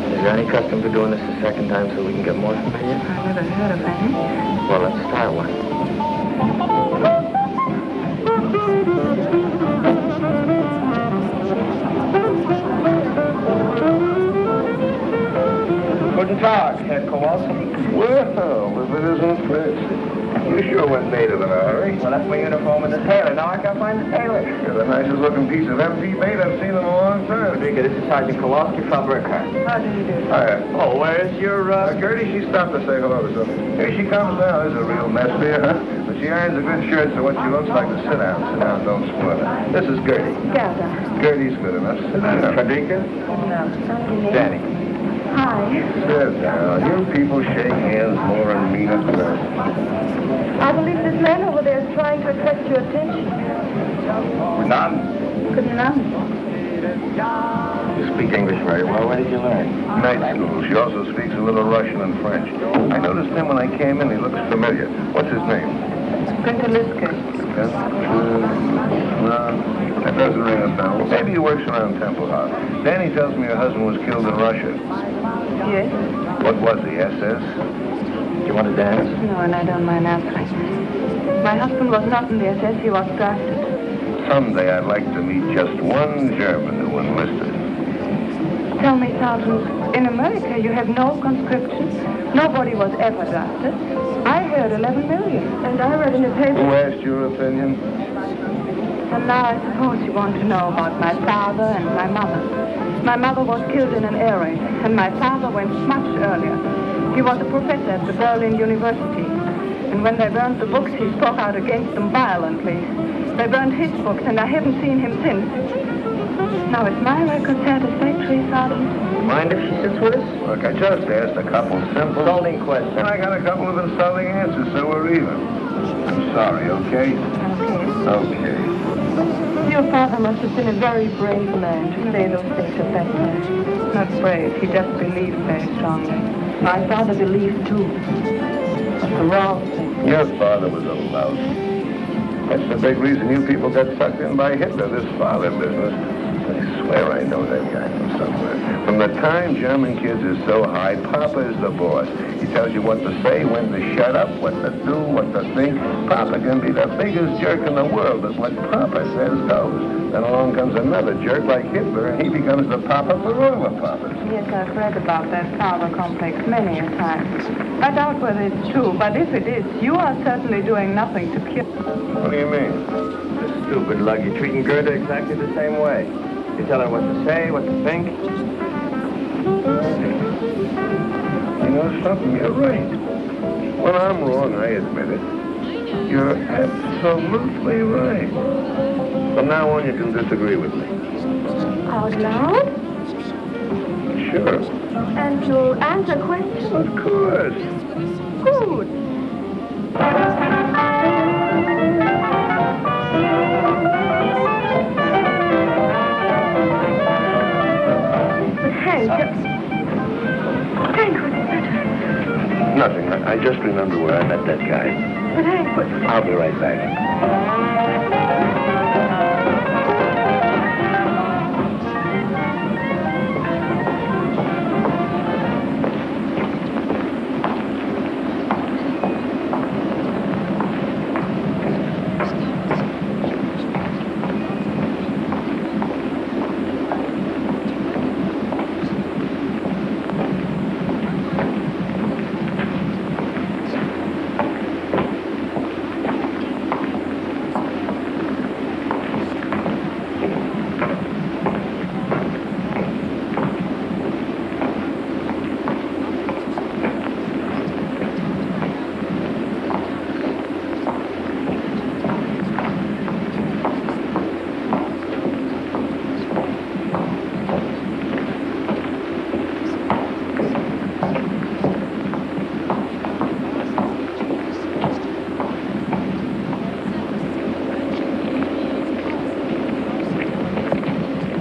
Is there any custom to doing this a second time so we can get more familiar? I've never heard of any. Well, let's try one. Guten Tag, Herr Kowalski. Well, if it isn't Fritz. You sure went native in a hurry. Well, that's my uniform and the tailor. Now I can't find the tailor. You're the nicest looking piece of empty bait I've seen in a long time. Rodriguez, this is Sergeant Kowalski from Burkhardt. How do you do? Hiya. Oh, where's your, Gertie, she stopped to say hello to something. Here she comes now. There's a real mess for you, huh? But she irons a good shirt, so what she looks like is sit down, don't spoil it. This is Gertie. Gerda. Gertie's good enough. Sit down. Frederica? Danny. Hi. Sit down. You people shake hands more and mean it first. I believe this man over there is trying to attract your attention. None. Good none. You speak English very well. Where did you learn? Night school. She also speaks a little Russian and French. I noticed him when I came in. He looks familiar. What's his name? Günther Liske. That doesn't ring a bell. Maybe he works around Temple House. Danny tells me her husband was killed in Russia. Yes? What was he, SS? You want to dance? No, and I don't mind answering. My husband was not in the SS. He was drafted. Someday I'd like to meet just one German who enlisted. Tell me, Sergeant, in America you have no conscription. Nobody was ever drafted. I heard 11 million. And I read in the paper... Who asked your opinion? And now I suppose you want to know about my father and my mother. My mother was killed in an air raid, and my father went much earlier. He was a professor at the Berlin University. And when they burned the books, he spoke out against them violently. They burned his books, and I haven't seen him since. Now, is my record satisfactory, Sergeant? Mind if she sits with us? Look, I just asked a couple simple... insulting questions. And I got a couple of insulting answers, so we're even. I'm sorry, okay? Okay. Your father must have been a very brave man to say those things at that time. Not brave, he just believed very strongly. My father believed too. But the wrong thing. Your father was a louse. That's the big reason you people got sucked in by Hitler, this father business. I swear I know that guy from somewhere. From the time German kids are so high, Papa is the boss. He tells you what to say, when to shut up, what to do, what to think. Papa can be the biggest jerk in the world, but what Papa says goes. Then along comes another jerk like Hitler, and he becomes the Papa for all the Papas. Yes, I've read about that father complex many a time. I doubt whether it's true, but if it is, you are certainly doing nothing to cure. What do you mean? This stupid lug, you're treating Gerda exactly the same way. You tell her what to say, what to think. You know something, you're right. When I'm wrong, I admit it. You're absolutely right. From now on, you can disagree with me. Out loud? Sure. And you'll answer questions? Of course. Good. Hank, what's the matter? Nothing. I just remember where I met that guy. But Hank, what... I'll be right back.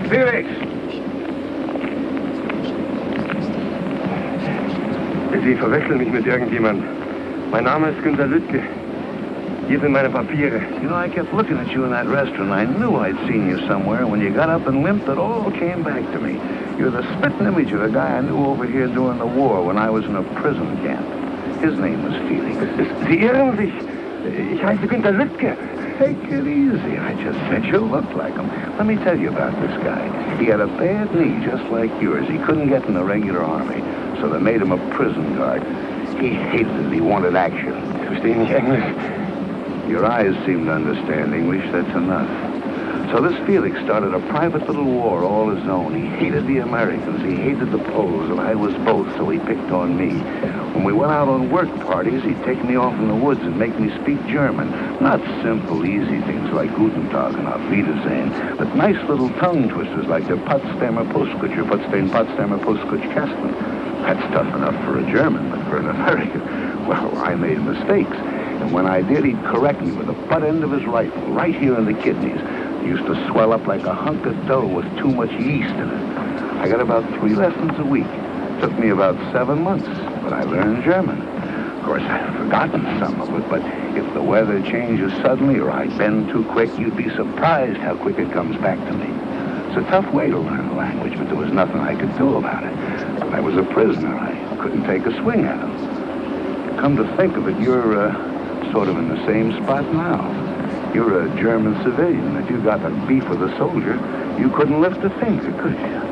Felix! Sie verwechseln mich mit irgendjemand. Mein Name ist Günter Lüttke. Hier sind meine Papiere. You know, I kept looking at you in that restaurant. I knew I'd seen you somewhere. When you got up and limped, it all came back to me. You're the spitting image of a guy I knew over here during the war when I was in a prison camp. His name was Felix. Sie irren sich. Ich heiße Günter Lüttke. Take it easy. I just said you looked like him. Let me tell you about this guy. He had a bad knee just like yours. He couldn't get in the regular army, so they made him a prison guard. He hated it. He wanted action. Verstehen nicht Englisch? Your eyes seem to understand English. That's enough. So this Felix started a private little war all his own. He hated the Americans. He hated the Poles, and I was both, so he picked on me. When we went out on work parties, he'd take me off in the woods and make me speak German. Not simple, easy things like Guten Tag and Auf Wiedersehen, but nice little tongue twisters like der Potsdamer Postkutcher, Potsdamer Postkutschkasten. That's tough enough for a German, but for an American, well, I made mistakes. And when I did, he'd correct me with the butt end of his rifle, right here in the kidneys. It used to swell up like a hunk of dough with too much yeast in it. I got about 3 lessons a week. Took me about 7 months, but I learned German. Of course, I've forgotten some of it, but if the weather changes suddenly or I bend too quick, you'd be surprised how quick it comes back to me. It's a tough way to learn a language, but there was nothing I could do about it. When I was a prisoner, I couldn't take a swing at it. Come to think of it, you're sort of in the same spot now. You're a German civilian. If you got a beef with a soldier, you couldn't lift a finger, could you?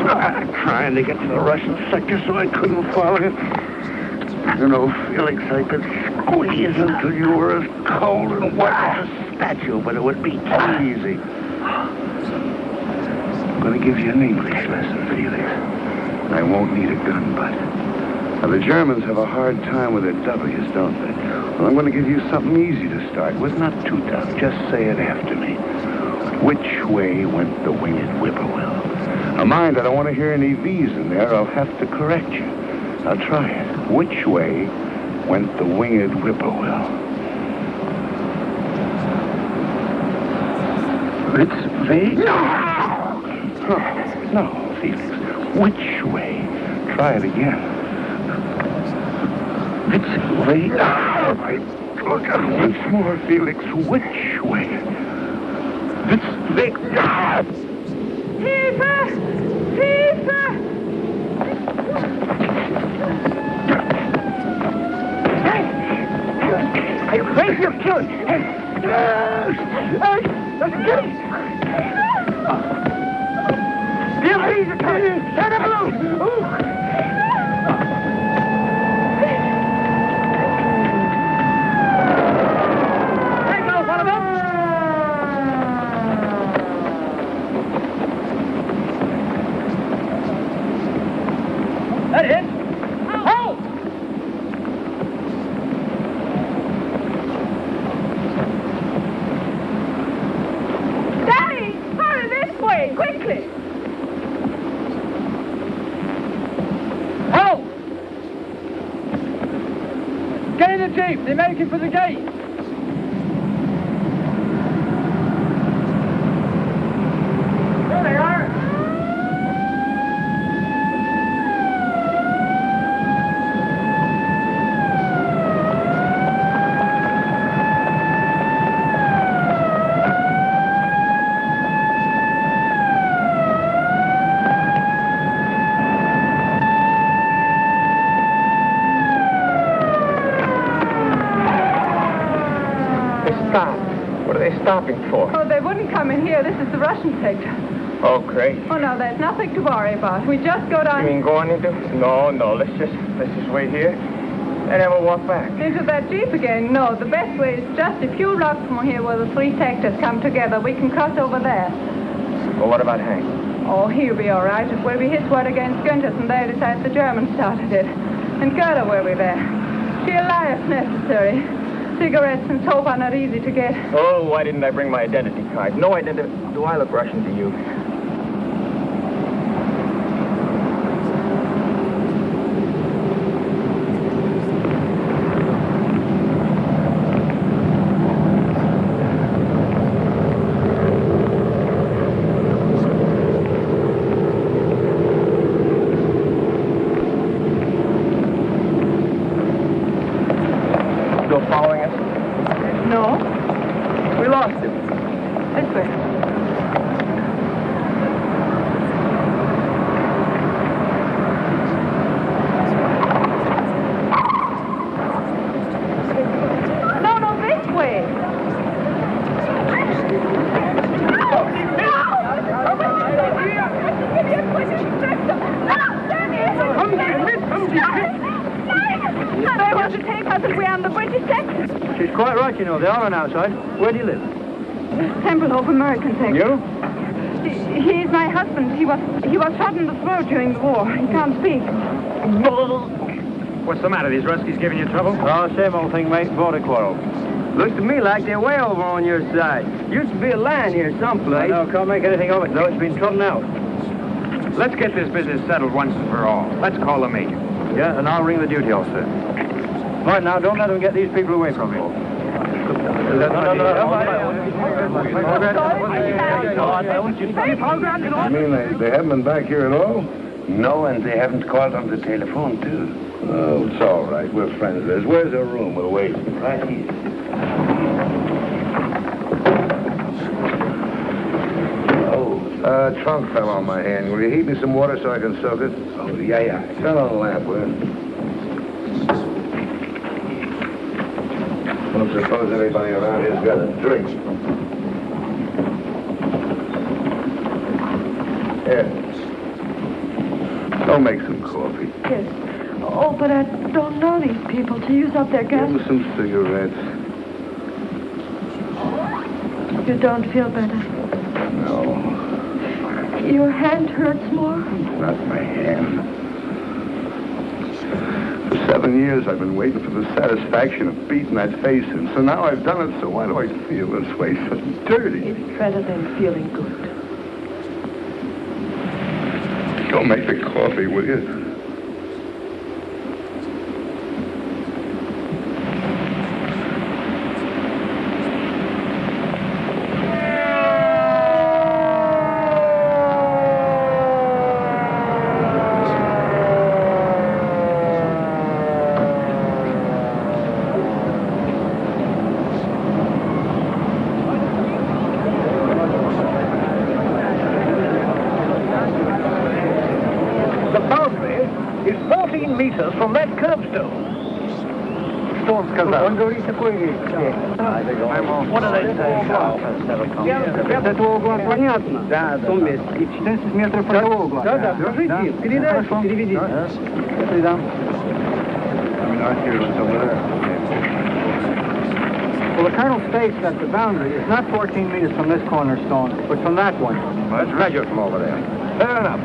I'm trying to get to the Russian sector so I couldn't follow you. You know, Felix, I could squeeze until you were as cold and wet as a statue, but it would be too easy. I'm going to give you an English lesson, Felix. I won't need a gun, but Now, the Germans have a hard time with their W's, don't they? Well, I'm going to give you something easy to start with, not too tough. Just say it after me. Which way went the winged whippoorwill? Now, mind, I don't want to hear any V's in there. I'll have to correct you. Now, try it. Which way went the winged whippoorwill? It's the... No, Felix. Which way? Try it again. It's the... Look out once more, Felix. Which way? It's the... Hilfe! Hilfe! Hey, raise your killer! Hey! Let's get him! Give me the gun! Set him loose! Hey, go, one of them! That is. Hold! Daddy, hurry this way, quickly! Hold! Get in the jeep. They're making for the gate. There they are. What are they stopping for? Oh, they wouldn't come in here. This is the Russian sector. Oh, great. Oh, no, there's nothing to worry about. We just go down... You mean going into... No, let's just wait here. And then we'll walk back. Into that jeep again? No, the best way is just a few blocks from here where the three sectors come together. We can cross over there. Well, what about Hank? Oh, he'll be all right. It will be his word against Günther's, and they decide the Germans started it. And Gerda will be there. She'll lie if necessary. Cigarettes and soap are not easy to get. Oh, why didn't I bring my identity card? No identity. Do I look Russian to you? Still following us? No. We lost him. This way. No, this way. They want to take us if we're on the British sector. She's quite right, you know. They are on our side. Where do you live? Tempelhof American sector. You? He's my husband. He was shot in the throat during the war. He can't speak. What's the matter? These Ruskies giving you trouble? Oh, same old thing, mate. Border quarrel. Looks to me like they're way over on your side. Used to be a line here someplace. No, can't make anything of it, though. It's been trodden out. Let's get this business settled once and for all. Let's call the major. Yeah, and I'll ring the duty officer. Right, now, don't let them get these people away from you. You mean they haven't been back here at all? No, and they haven't called on the telephone, too. Oh, it's all right. We're friends of theirs. Where's their room? We'll wait. Right here. Trunk fell on my hand. Will you heat me some water so I can soak it? Oh, yeah. Turn on the lamp, will you? I don't suppose anybody around here's got a drink. Here. Go make some coffee. Yes. Oh, but I don't know these people to use up their gas. Give them some cigarettes. You don't feel better. No, Your hand hurts more? not my hand. 7 years I've been waiting for the satisfaction of beating that face in. So now I've done it, so why do I feel this way? So dirty. It's better than feeling good. Go make the coffee, will you? From that curbstone. Storm сказал. Он говорит такой вещь. What did I say? С этого угла понятно. Да, да. И 14 метров от того угла. Да, да. Скажите, передайте, переведите. Я передам. Well, the colonel states that the boundary is not 14 meters from this cornerstone, but from that one. Let's measure from over there. Fair enough.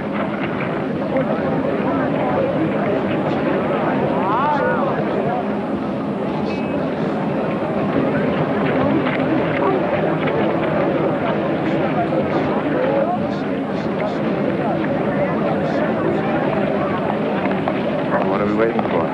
Waiting for.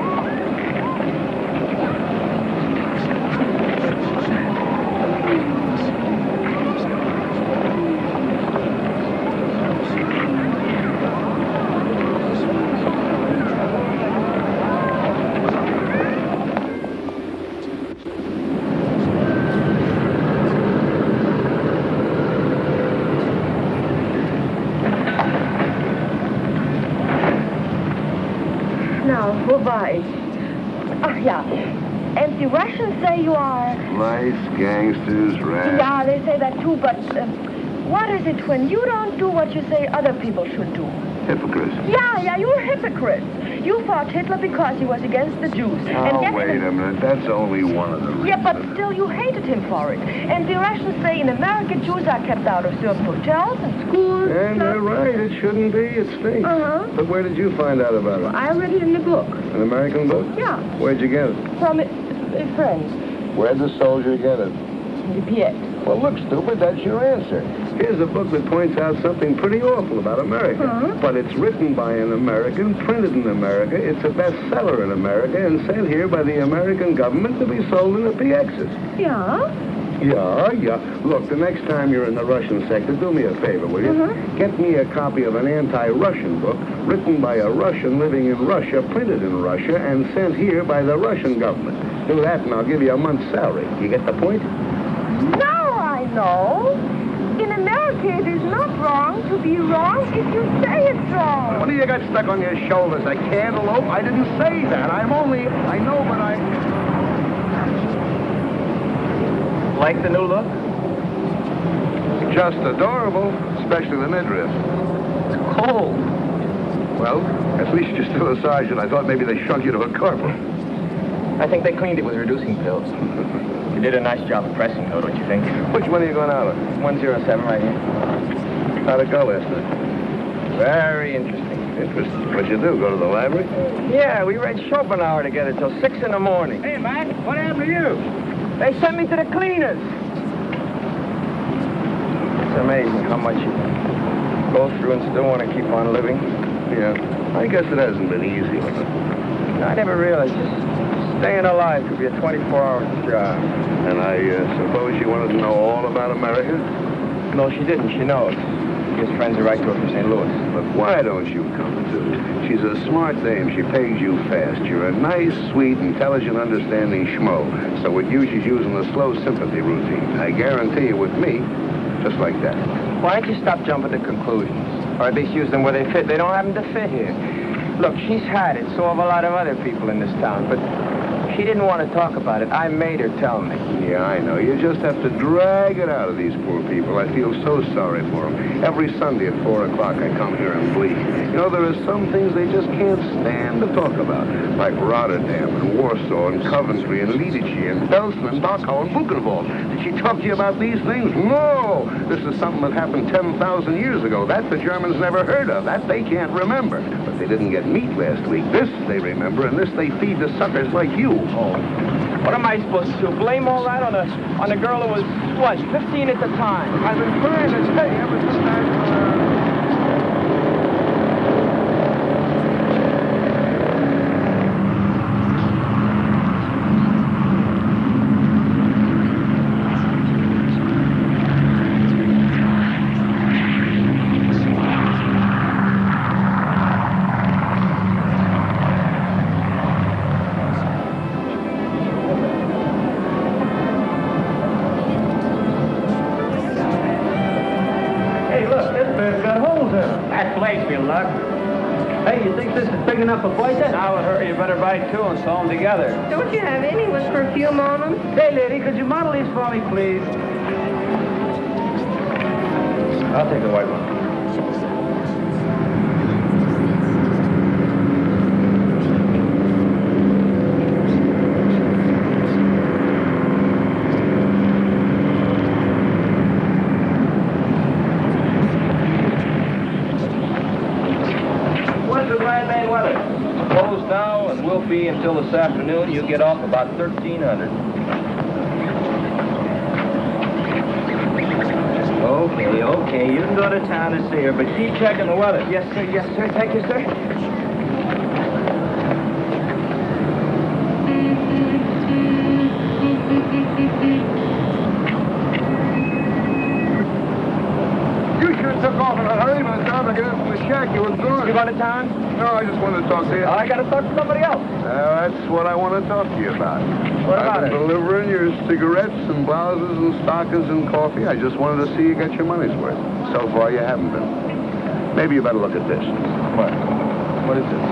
Wo war ich? Ach ja. And the Russians say you are... Nice gangsters, rats. Yeah, they say that too, but what is it when you don't do what you say other people should do? Hypocrites. Yeah, you're hypocrites. You fought Hitler because he was against the Jews. Oh, wait a minute. That's only one of the reasons. Yeah, but still you hated him for it. And the Russians say in America Jews are kept out of certain hotels and schools. And they're right. It shouldn't be. It stinks. But where did you find out about it? Well, I read it in a book. An American book? Yeah. Where'd you get it? From a friend. Where'd the soldier get it? Piet. Well, look, stupid, that's your answer. Here's a book that points out something pretty awful about America. But it's written by an American, printed in America, it's a bestseller in America, and sent here by the American government to be sold in the PXs. Yeah? Yeah. Look, the next time you're in the Russian sector, do me a favor, will you? Get me a copy of an anti-Russian book written by a Russian living in Russia, printed in Russia, and sent here by the Russian government. Do that, and I'll give you a month's salary. You get the point? Now I know. In America, it is not wrong to be wrong if you say it's wrong. What do you got stuck on your shoulders? A cantaloupe? I didn't say that. I know, but I... Like the new look? Just adorable, especially the midriff. It's cold. Well, at least you're still a sergeant. I thought maybe they shrunk you to a corporal. I think they cleaned it with reducing pills. You did a nice job of pressing, though, don't you think? Which one are you going out of? 107 right here. How'd it go last night? Very interesting. Interesting. What'd you do, go to the library? Yeah, we read Schopenhauer together till 6 in the morning. Hey, Mac, what happened to you? They sent me to the cleaners. It's amazing how much you go through and still want to keep on living. Yeah, I guess it hasn't been easy. I never realized just staying alive could be a 24-hour job. And I suppose you wanted to know all about America? No, she didn't. She knows. She has friends who write to her from St. Louis. But why don't you come, too? She's a smart dame. She pegs you fast. You're a nice, sweet, intelligent, understanding schmo. So with you, she's using the slow sympathy routine. I guarantee you with me, just like that. Why don't you stop jumping to conclusions? Or at least use them where they fit. They don't happen to fit here. Look, she's had it. So have a lot of other people in this town. But She didn't want to talk about it. I made her tell me. Yeah, I know. You just have to drag it out of these poor people. I feel so sorry for them. Every Sunday at 4 o'clock, I come here and bleed. You know, there are some things they just can't stand to talk about, like Rotterdam and Warsaw and Coventry and Lidice and Belsen and Dachau and Buchenwald. Did she talk to you about these things? No! This is something that happened 10,000 years ago. That the Germans never heard of. That they can't remember. But they didn't get meat last week. This they remember, and this they feed to suckers like you. Oh. What am I supposed to do? Blame all that on a girl who was, what, 15 at the time? I've been trying to tell you ever since Enough for boys? Now, hurry, you better buy two and sew them together. Don't you have any with perfume on them? Hey, lady, could you model these for me, please? I'll take the white one. Until this afternoon, you get off about 1,300. Okay, you can go to town and see her, but keep checking the weather. Yes, sir, thank you, sir. You should have took off in a hurry. By the time I got from the shack, you were gone. You going to town? No, I just wanted to talk to you. I got to talk to somebody else. That's what I want to talk to you about. What about I've been delivering your cigarettes and blouses and stockings and coffee. I just wanted to see you get your money's worth. So far, you haven't been. Maybe you better look at this. What? What is this?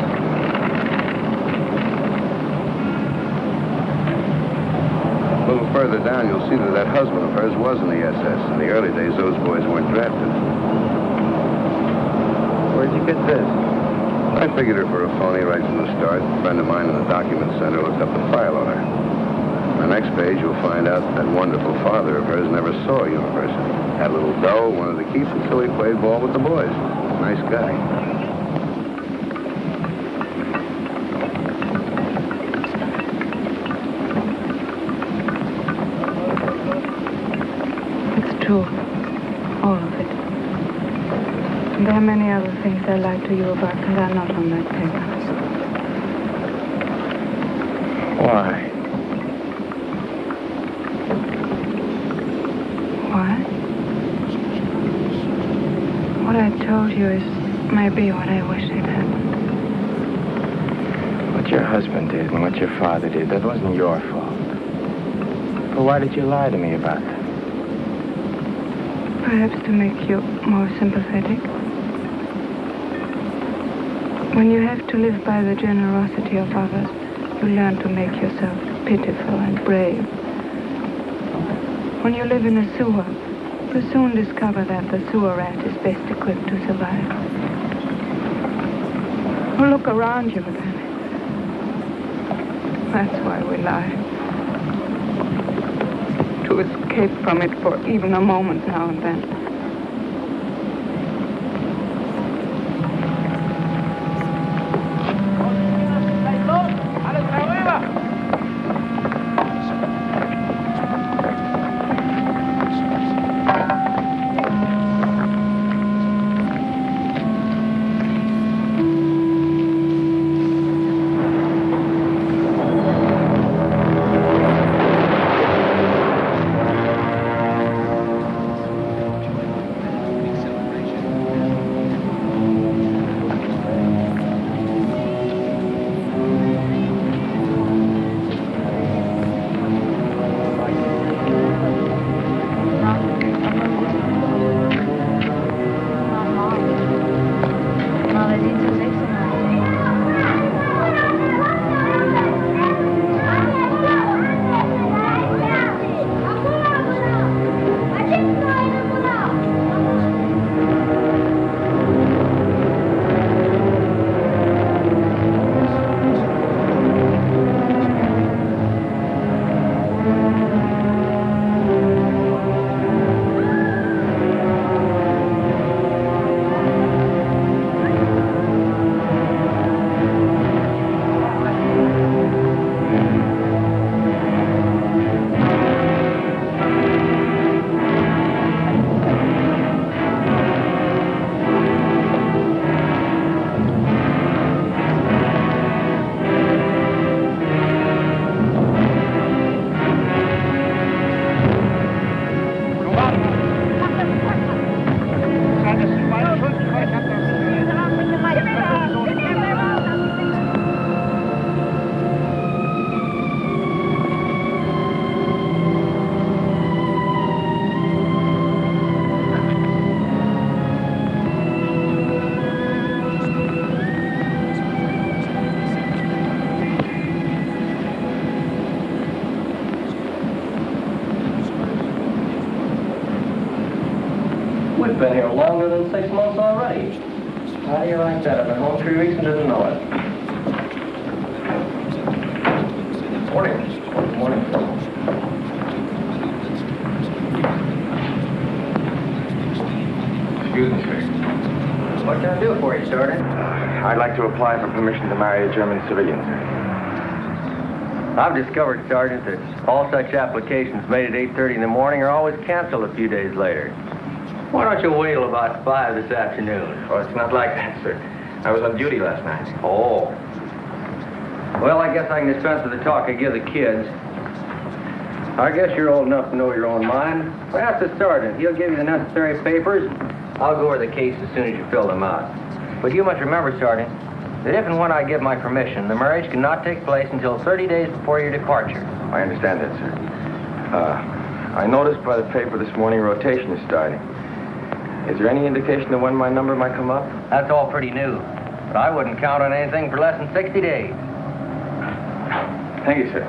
A little further down, you'll see that that husband of hers was in the SS. In the early days, those boys weren't drafted. Where'd you get this? I figured her for a phony right from the start. A friend of mine in the document center looked up the file on her. On the next page, you'll find out that wonderful father of hers never saw a university. Had a little dough, wanted to keep until he played ball with the boys. Nice guy. It's true. All of it. There are many other things I lied to you about that are not on that paper. Why? Why? What I told you is maybe what I wish had happened. What your husband did and what your father did, that wasn't your fault. But why did you lie to me about that? Perhaps to make you more sympathetic. When you have to live by the generosity of others, you learn to make yourself pitiful and brave. When you live in a sewer, you soon discover that the sewer rat is best equipped to survive. Well, look around you then. That's why we lie. To escape from it for even a moment now and then. We've been here longer than 6 months already. How do you like that? I've been home 3 weeks and didn't know it. Morning. Good morning. Excuse me, sir. What can I do for you, Sergeant? I'd like to apply for permission to marry a German civilian, sir. I've discovered, Sergeant, that all such applications made at 8:30 in the morning are always canceled a few days later. Why don't you wait till about 5 this afternoon? Well, it's not like that, sir. I was on duty last night. Oh. Well, I guess I can dispense with the talk I give the kids. I guess you're old enough to know your own mind. Well, ask the sergeant. He'll give you the necessary papers. I'll go over the case as soon as you fill them out. But you must remember, Sergeant, that if and when I give my permission, the marriage cannot take place until 30 days before your departure. I understand that, sir. I noticed by the paper this morning rotation is starting. Is there any indication of when my number might come up? That's all pretty new. But I wouldn't count on anything for less than 60 days. Thank you, sir.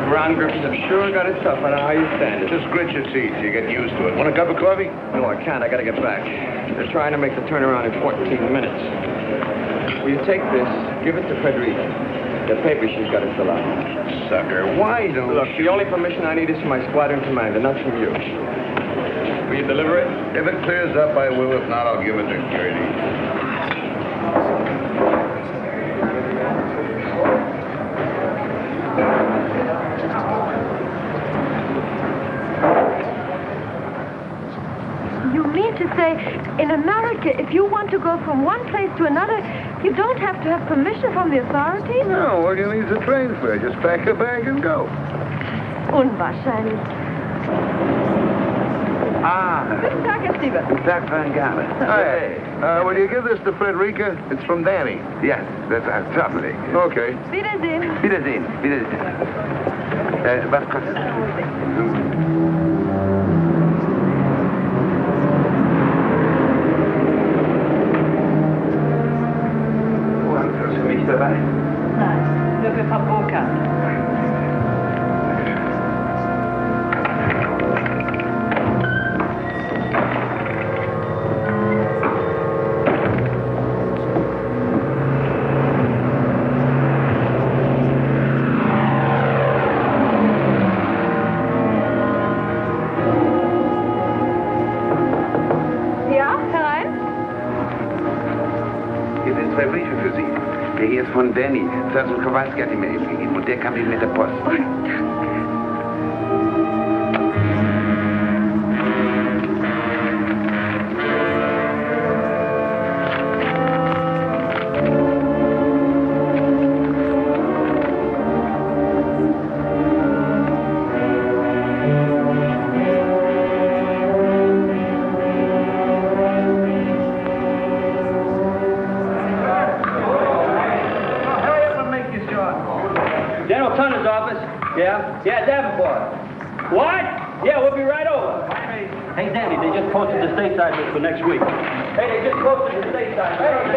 Ground grippers have sure got it tough. I know how you stand it. Just grit your teeth. You get used to it. Want a cup of coffee? No, I can't. I gotta get back. They're trying to make the turnaround in 14 minutes. Will you take this, give it to Frederica. The paper she's got to fill out. Sucker, why don't Look, the only permission I need is from my squadron commander, not from you. Will you deliver it? If it clears up, I will. If not, I'll give it to Gertie. You mean to say, in America, if you want to go from one place to another, you don't have to have permission from the authorities? No, all you need is a train fare. Just pack a bag and go. Unwahrscheinlich. Guten Tag, Herr Stieber. Guten Tag, Van Galen. Hey, will you give this to Frederica? It's from Danny. Yes, that's certainly. Okay. Wiedersehen. Wiedersehen. Wiedersehen. Was kostet das? Für mich dabei? Nein, nur für Frau Burkhardt. Ja, herein? Hier sind 2 Briefe für Sie. Der hier ist von Danny. Sergeant Kowalski hat ihn mir gegeben. Und der kam Ihnen mit der Post. General Tunner's office. Yeah? Yeah, Davenport. What? Yeah, we'll be right over. Hey, Danny, they just posted the stateside list for next week. Hey, they just posted the stateside list.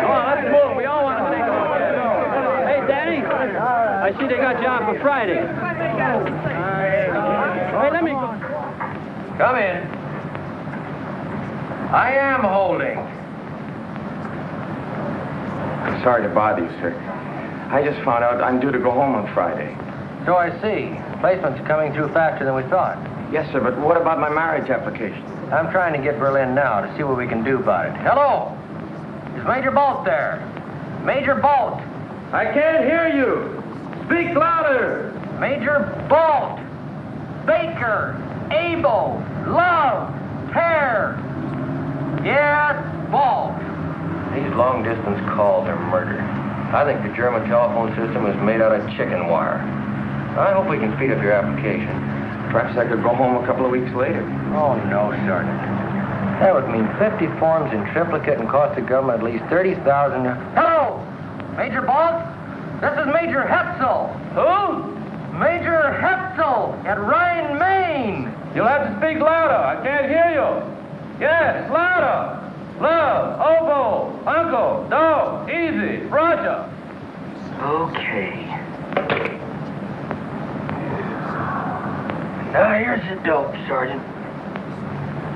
Come on, let's move. We all want to take a look at it. Hey, Danny, I see they got you on for Friday. Hey, let me go. Come in. I am holding. I'm sorry to bother you, sir. I just found out I'm due to go home on Friday. So I see. Placement's coming through faster than we thought. Yes, sir, but what about my marriage application? I'm trying to get Berlin now to see what we can do about it. Hello? Is Major Bolt there? Major Bolt! I can't hear you. Speak louder. Major Bolt! Baker! Abel! Love! Pear! Yes, Bolt! These long-distance calls are murder. I think the German telephone system is made out of chicken wire. I hope we can speed up your application. Perhaps I could go home a couple of weeks later. Oh, no, Sergeant. That would mean 50 forms in triplicate and cost the government at least $30,000. Hello! Major Bolt? This is Major Hetzel. Who? Major Hetzel at Rhine, Maine. You'll have to speak louder. I can't hear you. Yes, louder. Love, oboe, uncle, do, easy, Roger. Okay. Now here's the dope, Sergeant.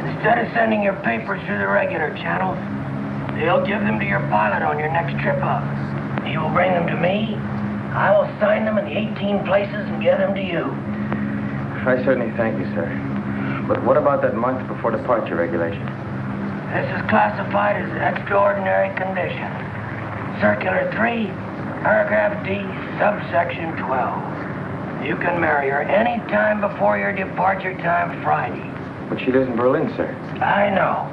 Instead of sending your papers through the regular channels, they'll give them to your pilot on your next trip up. He will bring them to me. I will sign them in the 18 places and get them to you. I certainly thank you, sir. But what about that month before departure regulation? This is classified as extraordinary condition. Circular 3, paragraph D, subsection 12. You can marry her any time before your departure time Friday. But she lives in Berlin, sir. I know.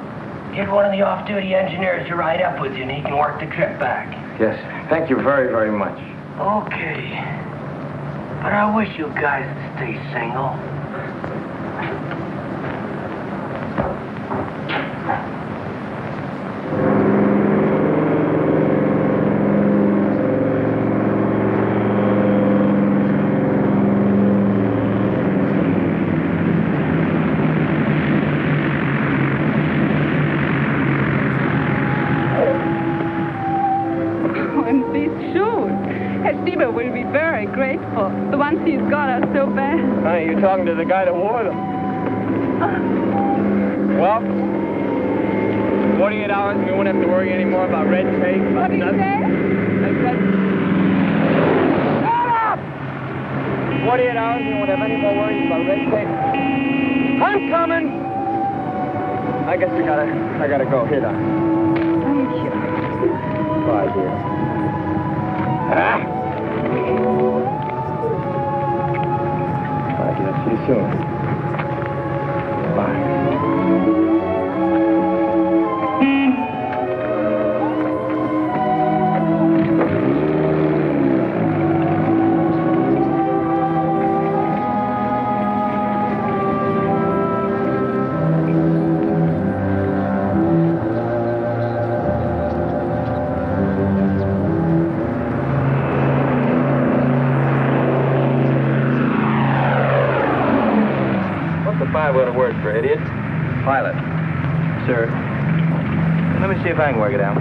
Get one of the off-duty engineers to ride up with you and he can work the trip back. Yes, thank you very, very much. Okay. But I wish you guys would stay single. Grateful. The ones he's got are so bad. Honey, you're talking to the guy that wore them. Well, 48 hours and we won't have to worry anymore about red tape. What did you say? I said, shut up! 48 hours and we won't have any more worries about red tape. I'm coming! I guess I gotta go. Here, Doc. Thank you. Bye, dear. Ah! See you soon. Bye. What a word for idiot. Pilot. Sir. Let me see if I can work it out.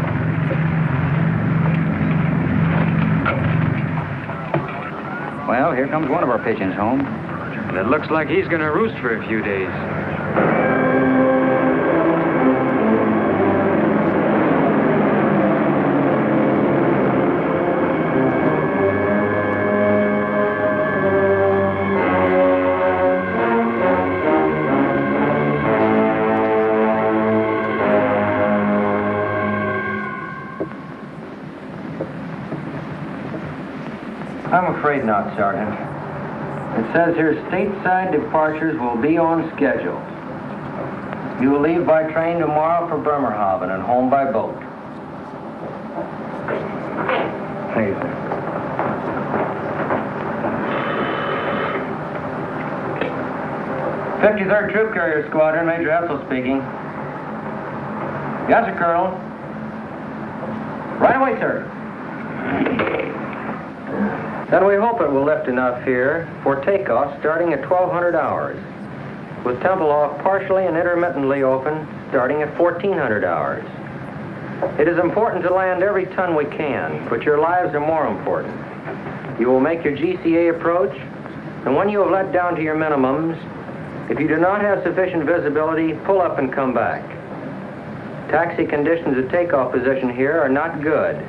Well, here comes one of our pigeons home. And it looks like he's going to roost for a few days. I'm afraid not, Sergeant. It says here stateside departures will be on schedule. You will leave by train tomorrow for Bremerhaven and home by boat. Thank you, sir. '53rd Troop Carrier Squadron, Major Hessel speaking. Yes, sir, Colonel. Right away, sir. Then we hope it will lift enough here for takeoff starting at 1200 hours, with Tempelhof partially and intermittently open starting at 1400 hours. It is important to land every ton we can, but your lives are more important. You will make your GCA approach, and when you have let down to your minimums, if you do not have sufficient visibility, pull up and come back. Taxi conditions at takeoff position here are not good.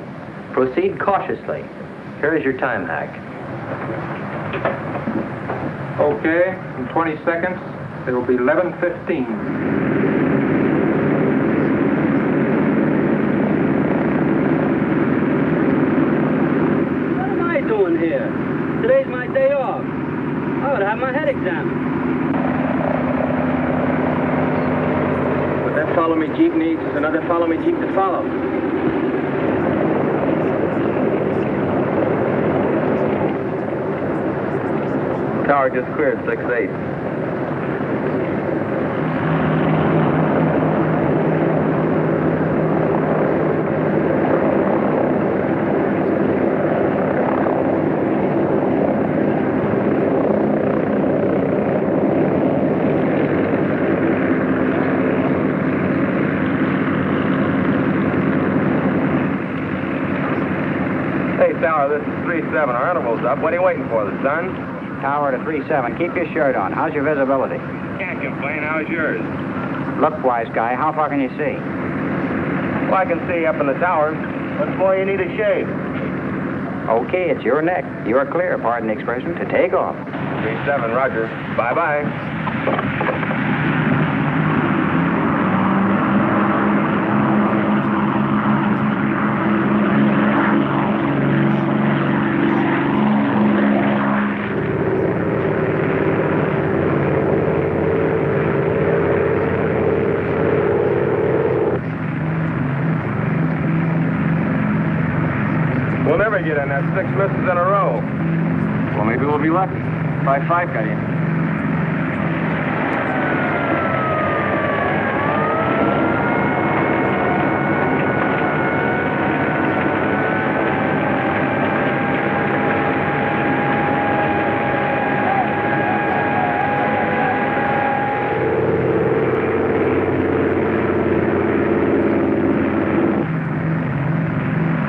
Proceed cautiously. Here is your time hack. Okay, in 20 seconds, it will be 11:15. What am I doing here? Today's my day off. I would have my head examined. What that follow-me Jeep needs is another follow-me Jeep to follow. Tower just cleared 6-8. Tower, this is 3-7. Our interval's up. What are you waiting for, the sun? Tower to 3-7. Keep your shirt on. How's your visibility? Can't complain. How's yours? Look, wise guy, how far can you see? Well, I can see up in the tower. What's more, you need a shave. Okay, it's your neck. You are clear, pardon the expression, to take off. 3-7, roger. Bye-bye. We'll never get in that 6 misses in a row. Well, maybe we'll be lucky. 5-5 got in.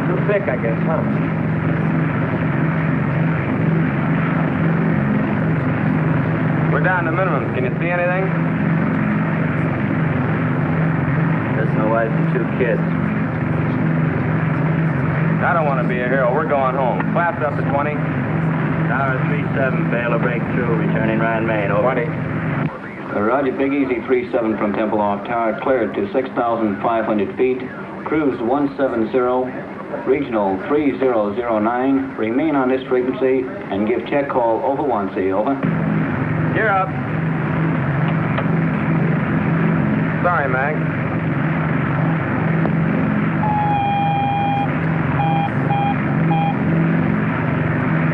Too thick, I guess, huh? We're down to minimums. Can you see anything? That's my wife and 2 kids. I don't want to be a hero. We're going home. Flaps up to 20. Tower 3-7, fail to break through, returning right main, over. 20. Roger, Big Easy 3-7 from Tempelhof Tower, cleared to 6,500 feet. Cruise 170, regional 3009. Remain on this frequency and give check call over 1C, over. You're up. Sorry, Mag.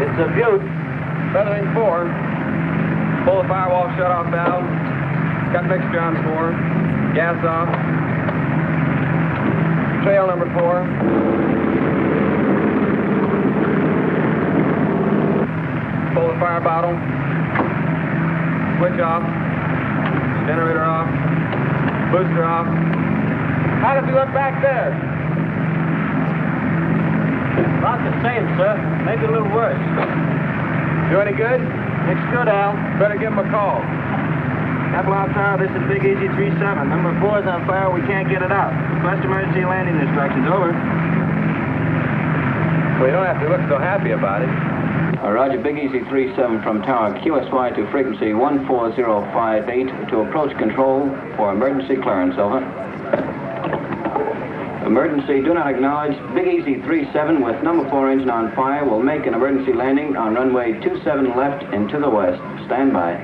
It's a Butte. Feathering 4. Pull the firewall shut-off valve. Got mixture on 4. Gas off. Trail number 4. Pull the fire bottle. Switch off. Generator off. Booster off. How does he look back there? About the same, sir. Maybe a little worse. Do any good? Looks good, Al. Better give him a call. Tempelhof Tower, this is Big Easy 3-7. Number 4 is on fire. We can't get it out. Request emergency landing instructions. Over. Well, you don't have to look so happy about it. Roger, Big Easy 3-7 from Tower, QSY to frequency 14058 to approach control for emergency clearance, over. Emergency, do not acknowledge. Big Easy 3-7 with number 4 engine on fire will make an emergency landing on runway 27 left and to the west. Stand by.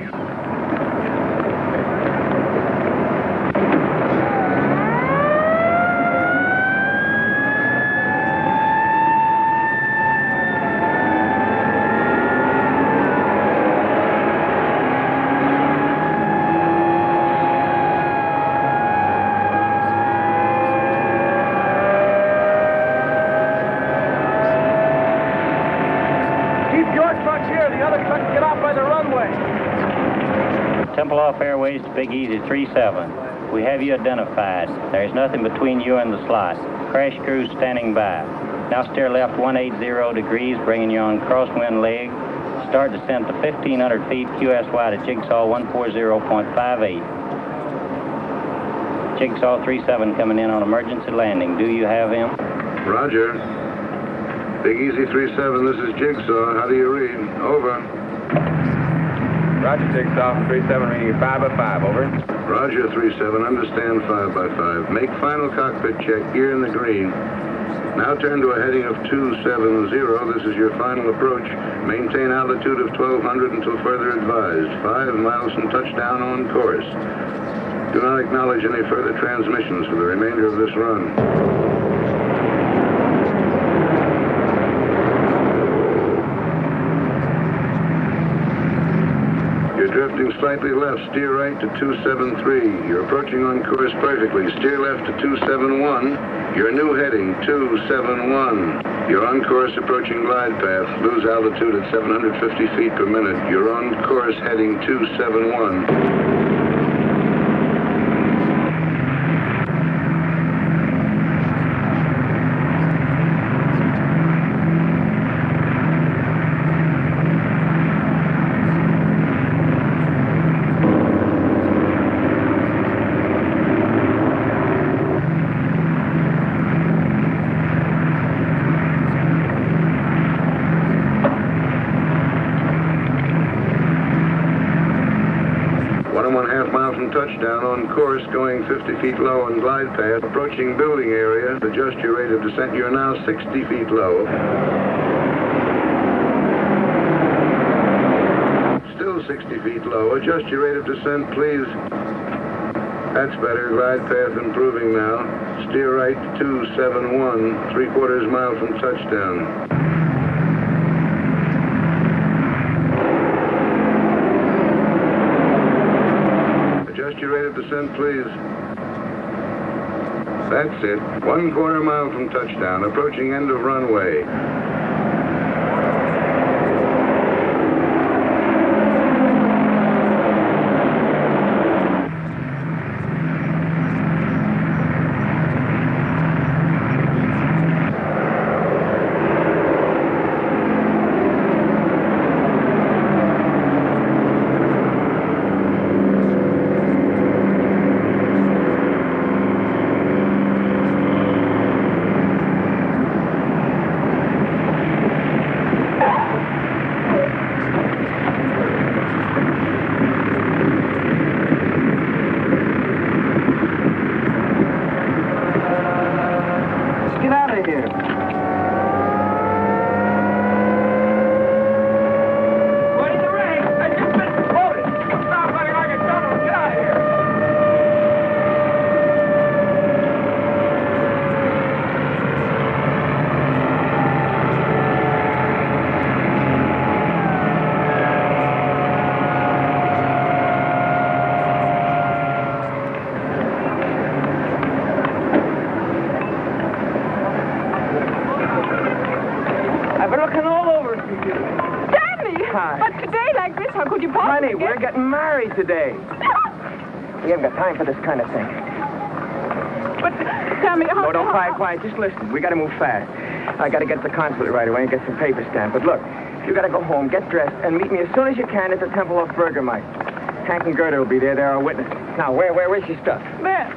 Tempelhof Airways to Big Easy 3-7. We have you identified. There's nothing between you and the slot. Crash crew standing by. Now steer left 180 degrees, bringing you on crosswind leg. Start descent to 1,500 feet, QSY to Jigsaw 140.58. Jigsaw 3-7 coming in on emergency landing. Do you have him? Roger. Big Easy 3-7, this is Jigsaw. How do you read? Over. Roger, Jigsaw, 3-7, reading 5/5, over. Roger, 3-7, understand 5/5. Make final cockpit check, gear in the green. Now turn to a heading of 270. This is your final approach. Maintain altitude of 1,200 until further advised. 5 miles from touchdown on course. Do not acknowledge any further transmissions for the remainder of this run. Drifting slightly left, steer right to 273. You're approaching on course perfectly. Steer left to 271. Your new heading, 271. You're on course approaching glide path. Lose altitude at 750 feet per minute. You're on course heading 271. touchdown on course, going 50 feet low on glide path. Approaching building area, adjust your rate of descent. You're now 60 feet low. Still 60 feet low. Adjust your rate of descent, please. That's better. Glide path improving now. Steer right 271, 3/4 mile from touchdown. Adjust your rate of descent, please. That's it. 1/4 mile from touchdown. Approaching end of runway. We're getting married today. We haven't got time for this kind of thing. But, Sammy, No, don't cry, quiet. Just listen. We got to move fast. I got to get to the consulate right away and get some papers stamped. But look, you got to go home, get dressed, and meet me as soon as you can at the Temple of Bergamite. Hank and Gerda will be there. They're our witnesses. Now, where's your stuff? There.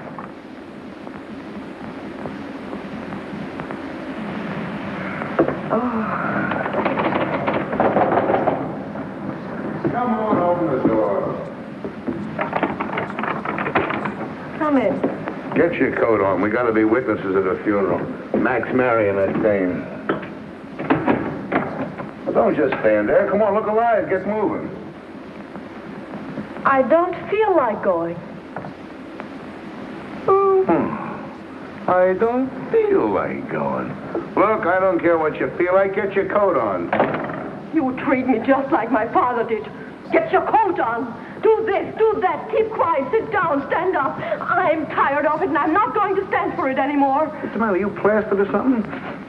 Come on, open the door. Come in. Get your coat on. We got to be witnesses at a funeral. Max marrying that dame. Well, don't just stand there. Come on, look alive. Get moving. I don't feel like going. I don't feel like going. Look, I don't care what you feel like. Get your coat on. You treat me just like my father did. Get your coat on. Do this, do that. Keep quiet. Sit down. Stand up. I'm tired of it, and I'm not going to stand for it anymore. What's the matter? You plastered or something?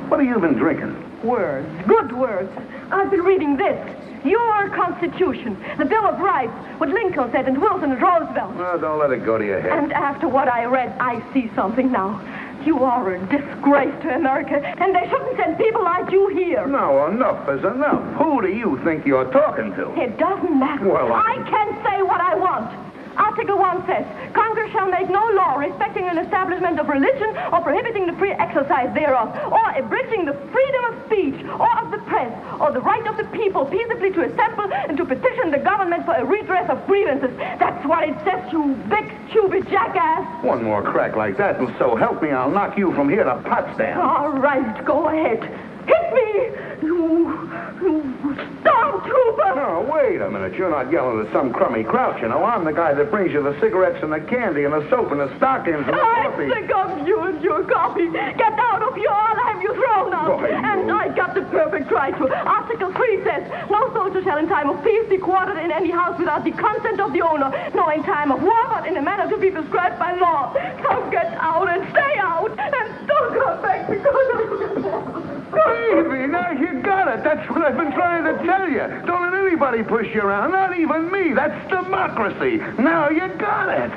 What have you been drinking? Words. Good words. I've been reading this. Your Constitution. The Bill of Rights. What Lincoln said and Wilson and Roosevelt. Well, don't let it go to your head. And after what I read, I see something now. You are a disgrace to America, and they shouldn't send people like you here. No, enough is enough. Who do you think you're talking to? It doesn't matter. Well, I can say what I want. Article 1 says, Congress shall make no law respecting an establishment of religion or prohibiting the free exercise thereof, or abridging the freedom of speech or of the press, or the right of the people peaceably to assemble and to petition the government for a redress of grievances. That's what it says, you big, stupid jackass. One more crack like that, and so help me, I'll knock you from here to Potsdam. All right, go ahead. Hit me, you stormtrooper! No, wait a minute. You're not yelling at some crummy crouch, you know. I'm the guy that brings you the cigarettes and the candy and the soap and the stockings and the coffee. I'm sick of you and your coffee. Get out of here, I'll have you thrown out. Boy, and I got the perfect right to. Article 3 says, no soldier shall in time of peace be quartered in any house without the consent of the owner, nor in time of war, but in a manner to be prescribed by law. So get out and stay out, and don't come back because of Baby, now you got it. That's what I've been trying to tell you. Don't let anybody push you around, not even me. That's democracy. Now you got it.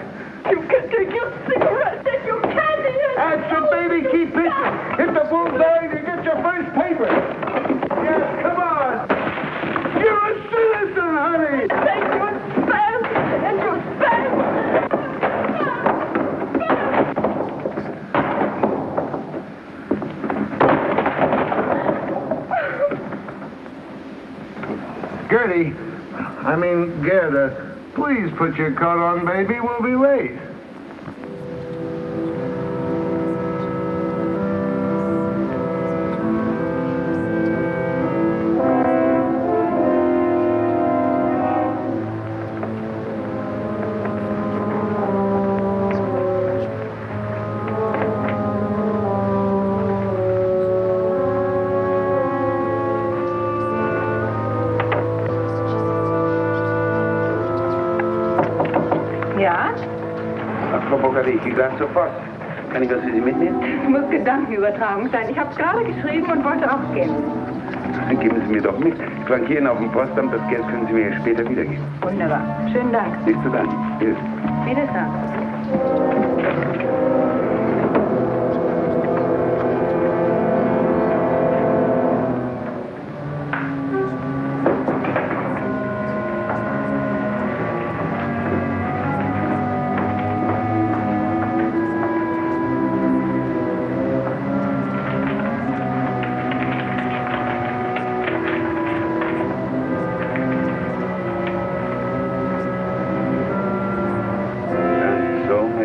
You can take your cigarettes and your candy and... That's it, baby. Keep pitching. Hit the bullseye and you get your first paper. Yes, come on. You're a citizen, honey. Take your spam and your spam. Gertie, I mean, Gerda, Please put your coat on, baby. We'll be late. Ja? Frau Blockade, ich gehe gleich zur Post. Kann ich was für Sie mitnehmen? Es muss Gedankenübertragung sein. Ich habe gerade geschrieben und wollte auch gehen. Dann geben Sie mir doch mit. Ich flankiere Ihnen auf dem Postamt. Das Geld können Sie mir später wiedergeben. Wunderbar. Schönen Dank. Nicht zu danken. Tschüss. Wiedersehen.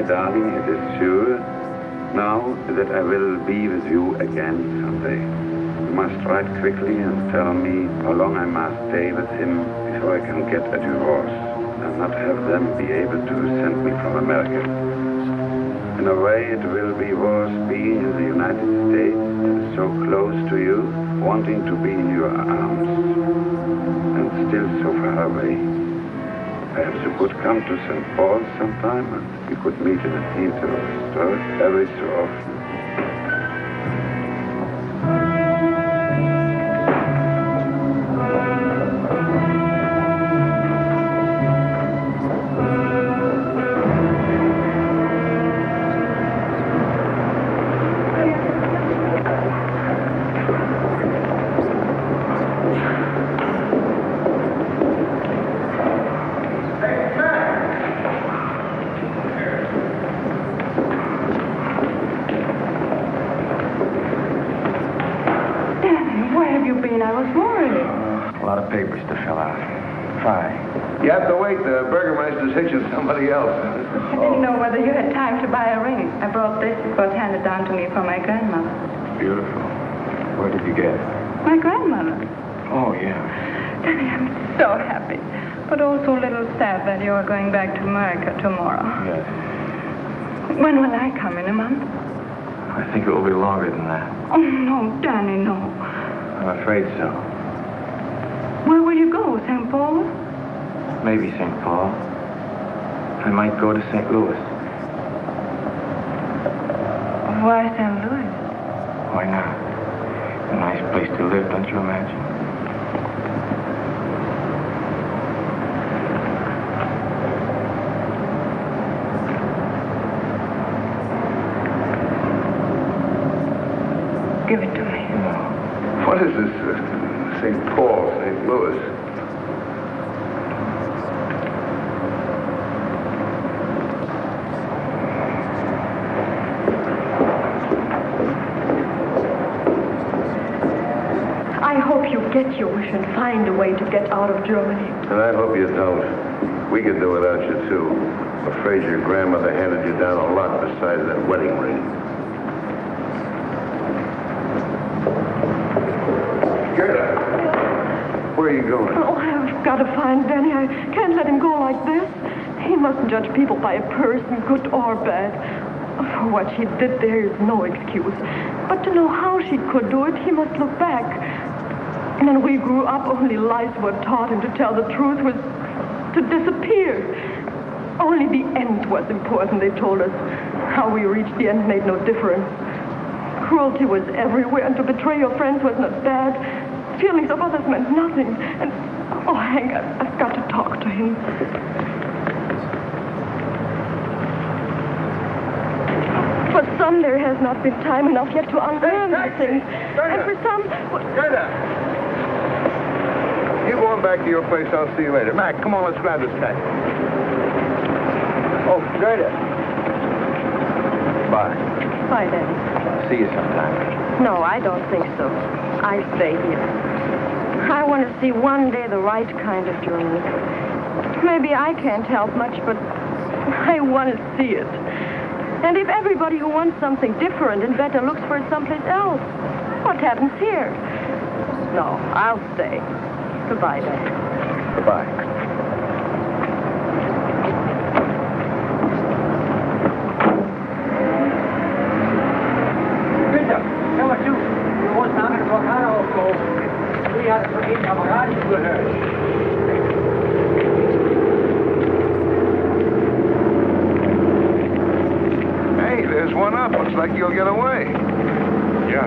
Darling, it is sure now that I will be with you again someday. You must write quickly and tell me how long I must stay with him before I can get a divorce and not have them be able to send me from America. In a way, it will be worse being in the United States, so close to you, wanting to be in your arms, and still so far away. Perhaps you could come to St. Paul sometime and we could meet in a theater or store every so often. You have to wait. The burgermeister's hitching somebody else. I didn't know whether you had time to buy a ring. I brought this. It was handed down to me from my grandmother. Beautiful. Where did you get it? My grandmother. Oh, yeah. Daddy, I'm so happy. But also a little sad that you are going back to America tomorrow. Yes. When will I come? In a month? I think it will be longer than that. Oh, no, Danny, no. I'm afraid so. Where will you go? St. Paul? Maybe St. Paul. I might go to St. Louis. Why St. Louis? Why not? A nice place to live, don't you imagine? Give it to me. No. What is this, St. Paul, St. Louis? I hope you get your wish and find a way to get out of Germany. And I hope you don't. We could do without you, too. I'm afraid your grandmother handed you down a lot besides that wedding ring. Gerda, where are you going? Oh, I've got to find Benny. I can't let him go like this. He mustn't judge people by a person, good or bad. For what she did there is no excuse. But to know how she could do it, he must look back. And when we grew up, only lies were taught him. To tell the truth was to disappear. Only the end was important, they told us. How we reached the end made no difference. Cruelty was everywhere, and to betray your friends was not bad. Feelings of others meant nothing. And, oh, Hank, I've got to talk to him. For some, there has not been time enough yet to unlearn the things. And for some... Gerda! You go on back to your place. I'll see you later. Mac, come on, let's grab this taxi. Oh, Gerda. Bye. Bye, Daddy. See you sometime. No, I don't think so. I stay here. I want to see one day the right kind of Germany. Maybe I can't help much, but I want to see it. And if everybody who wants something different and better looks for it someplace else, what happens here? No, I'll stay. Goodbye, Dad. Goodbye. Bitte, hör mal zu. Du musst nach der Blockade aufgehoben. Sie hat von Ihnen am Radio gehört. Hey, there's one up. Looks like you'll get away. Yeah.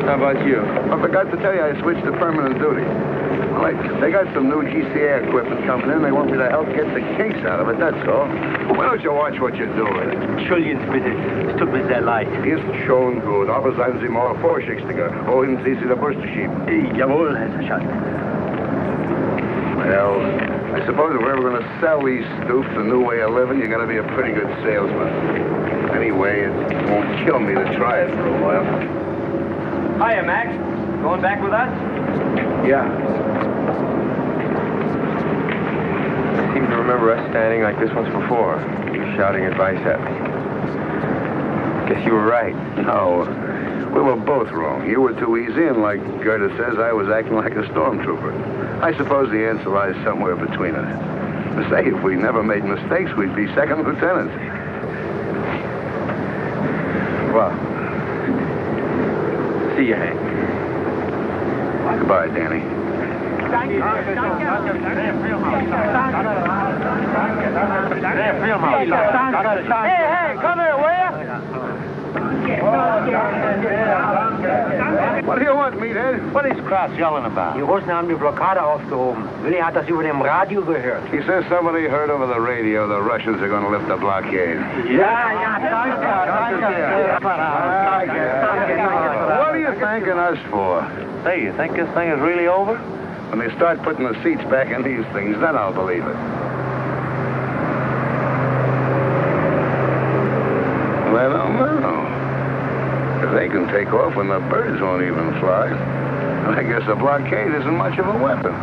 How about you? I forgot to tell you I switched to permanent duty. They got some new GCA equipment coming in. They want me to help get the kinks out of it, that's all. Why don't you watch what you're doing? Entschuldigen Sie bitte, es tut mir sehr leid. Ist schon gut, aber seien Sie mal vorsichtiger. Wohin Sie der Bus zu schieben? Jawohl, Herr Sergeant. Well, I suppose if we're ever going to sell these stoops, the new way of living, you're going to be a pretty good salesman. Anyway, it won't kill me to try it for a while. Hiya, Max. Going back with us? Yeah. I seem to remember us standing like this once before, shouting advice at me. Guess you were right. No, we were both wrong. You were too easy, and like Gerda says, I was acting like a stormtrooper. I suppose the answer lies somewhere between us. Say, if we never made mistakes, we'd be second lieutenants. Well, see you, Hank. Goodbye, Danny. Hey, come here, will you? What do you want, meathead? What is Kraus yelling about? Die Russen haben die Blockade aufgehoben. Willi hat das über dem Radio gehört. He says somebody heard over the radio the Russians are going to lift the blockade. What are you thanking us for? Hey, you think this thing is really over? When they start putting the seats back in these things, then I'll believe it. Well, I don't know. If they can take off when the birds won't even fly, I guess a blockade isn't much of a weapon.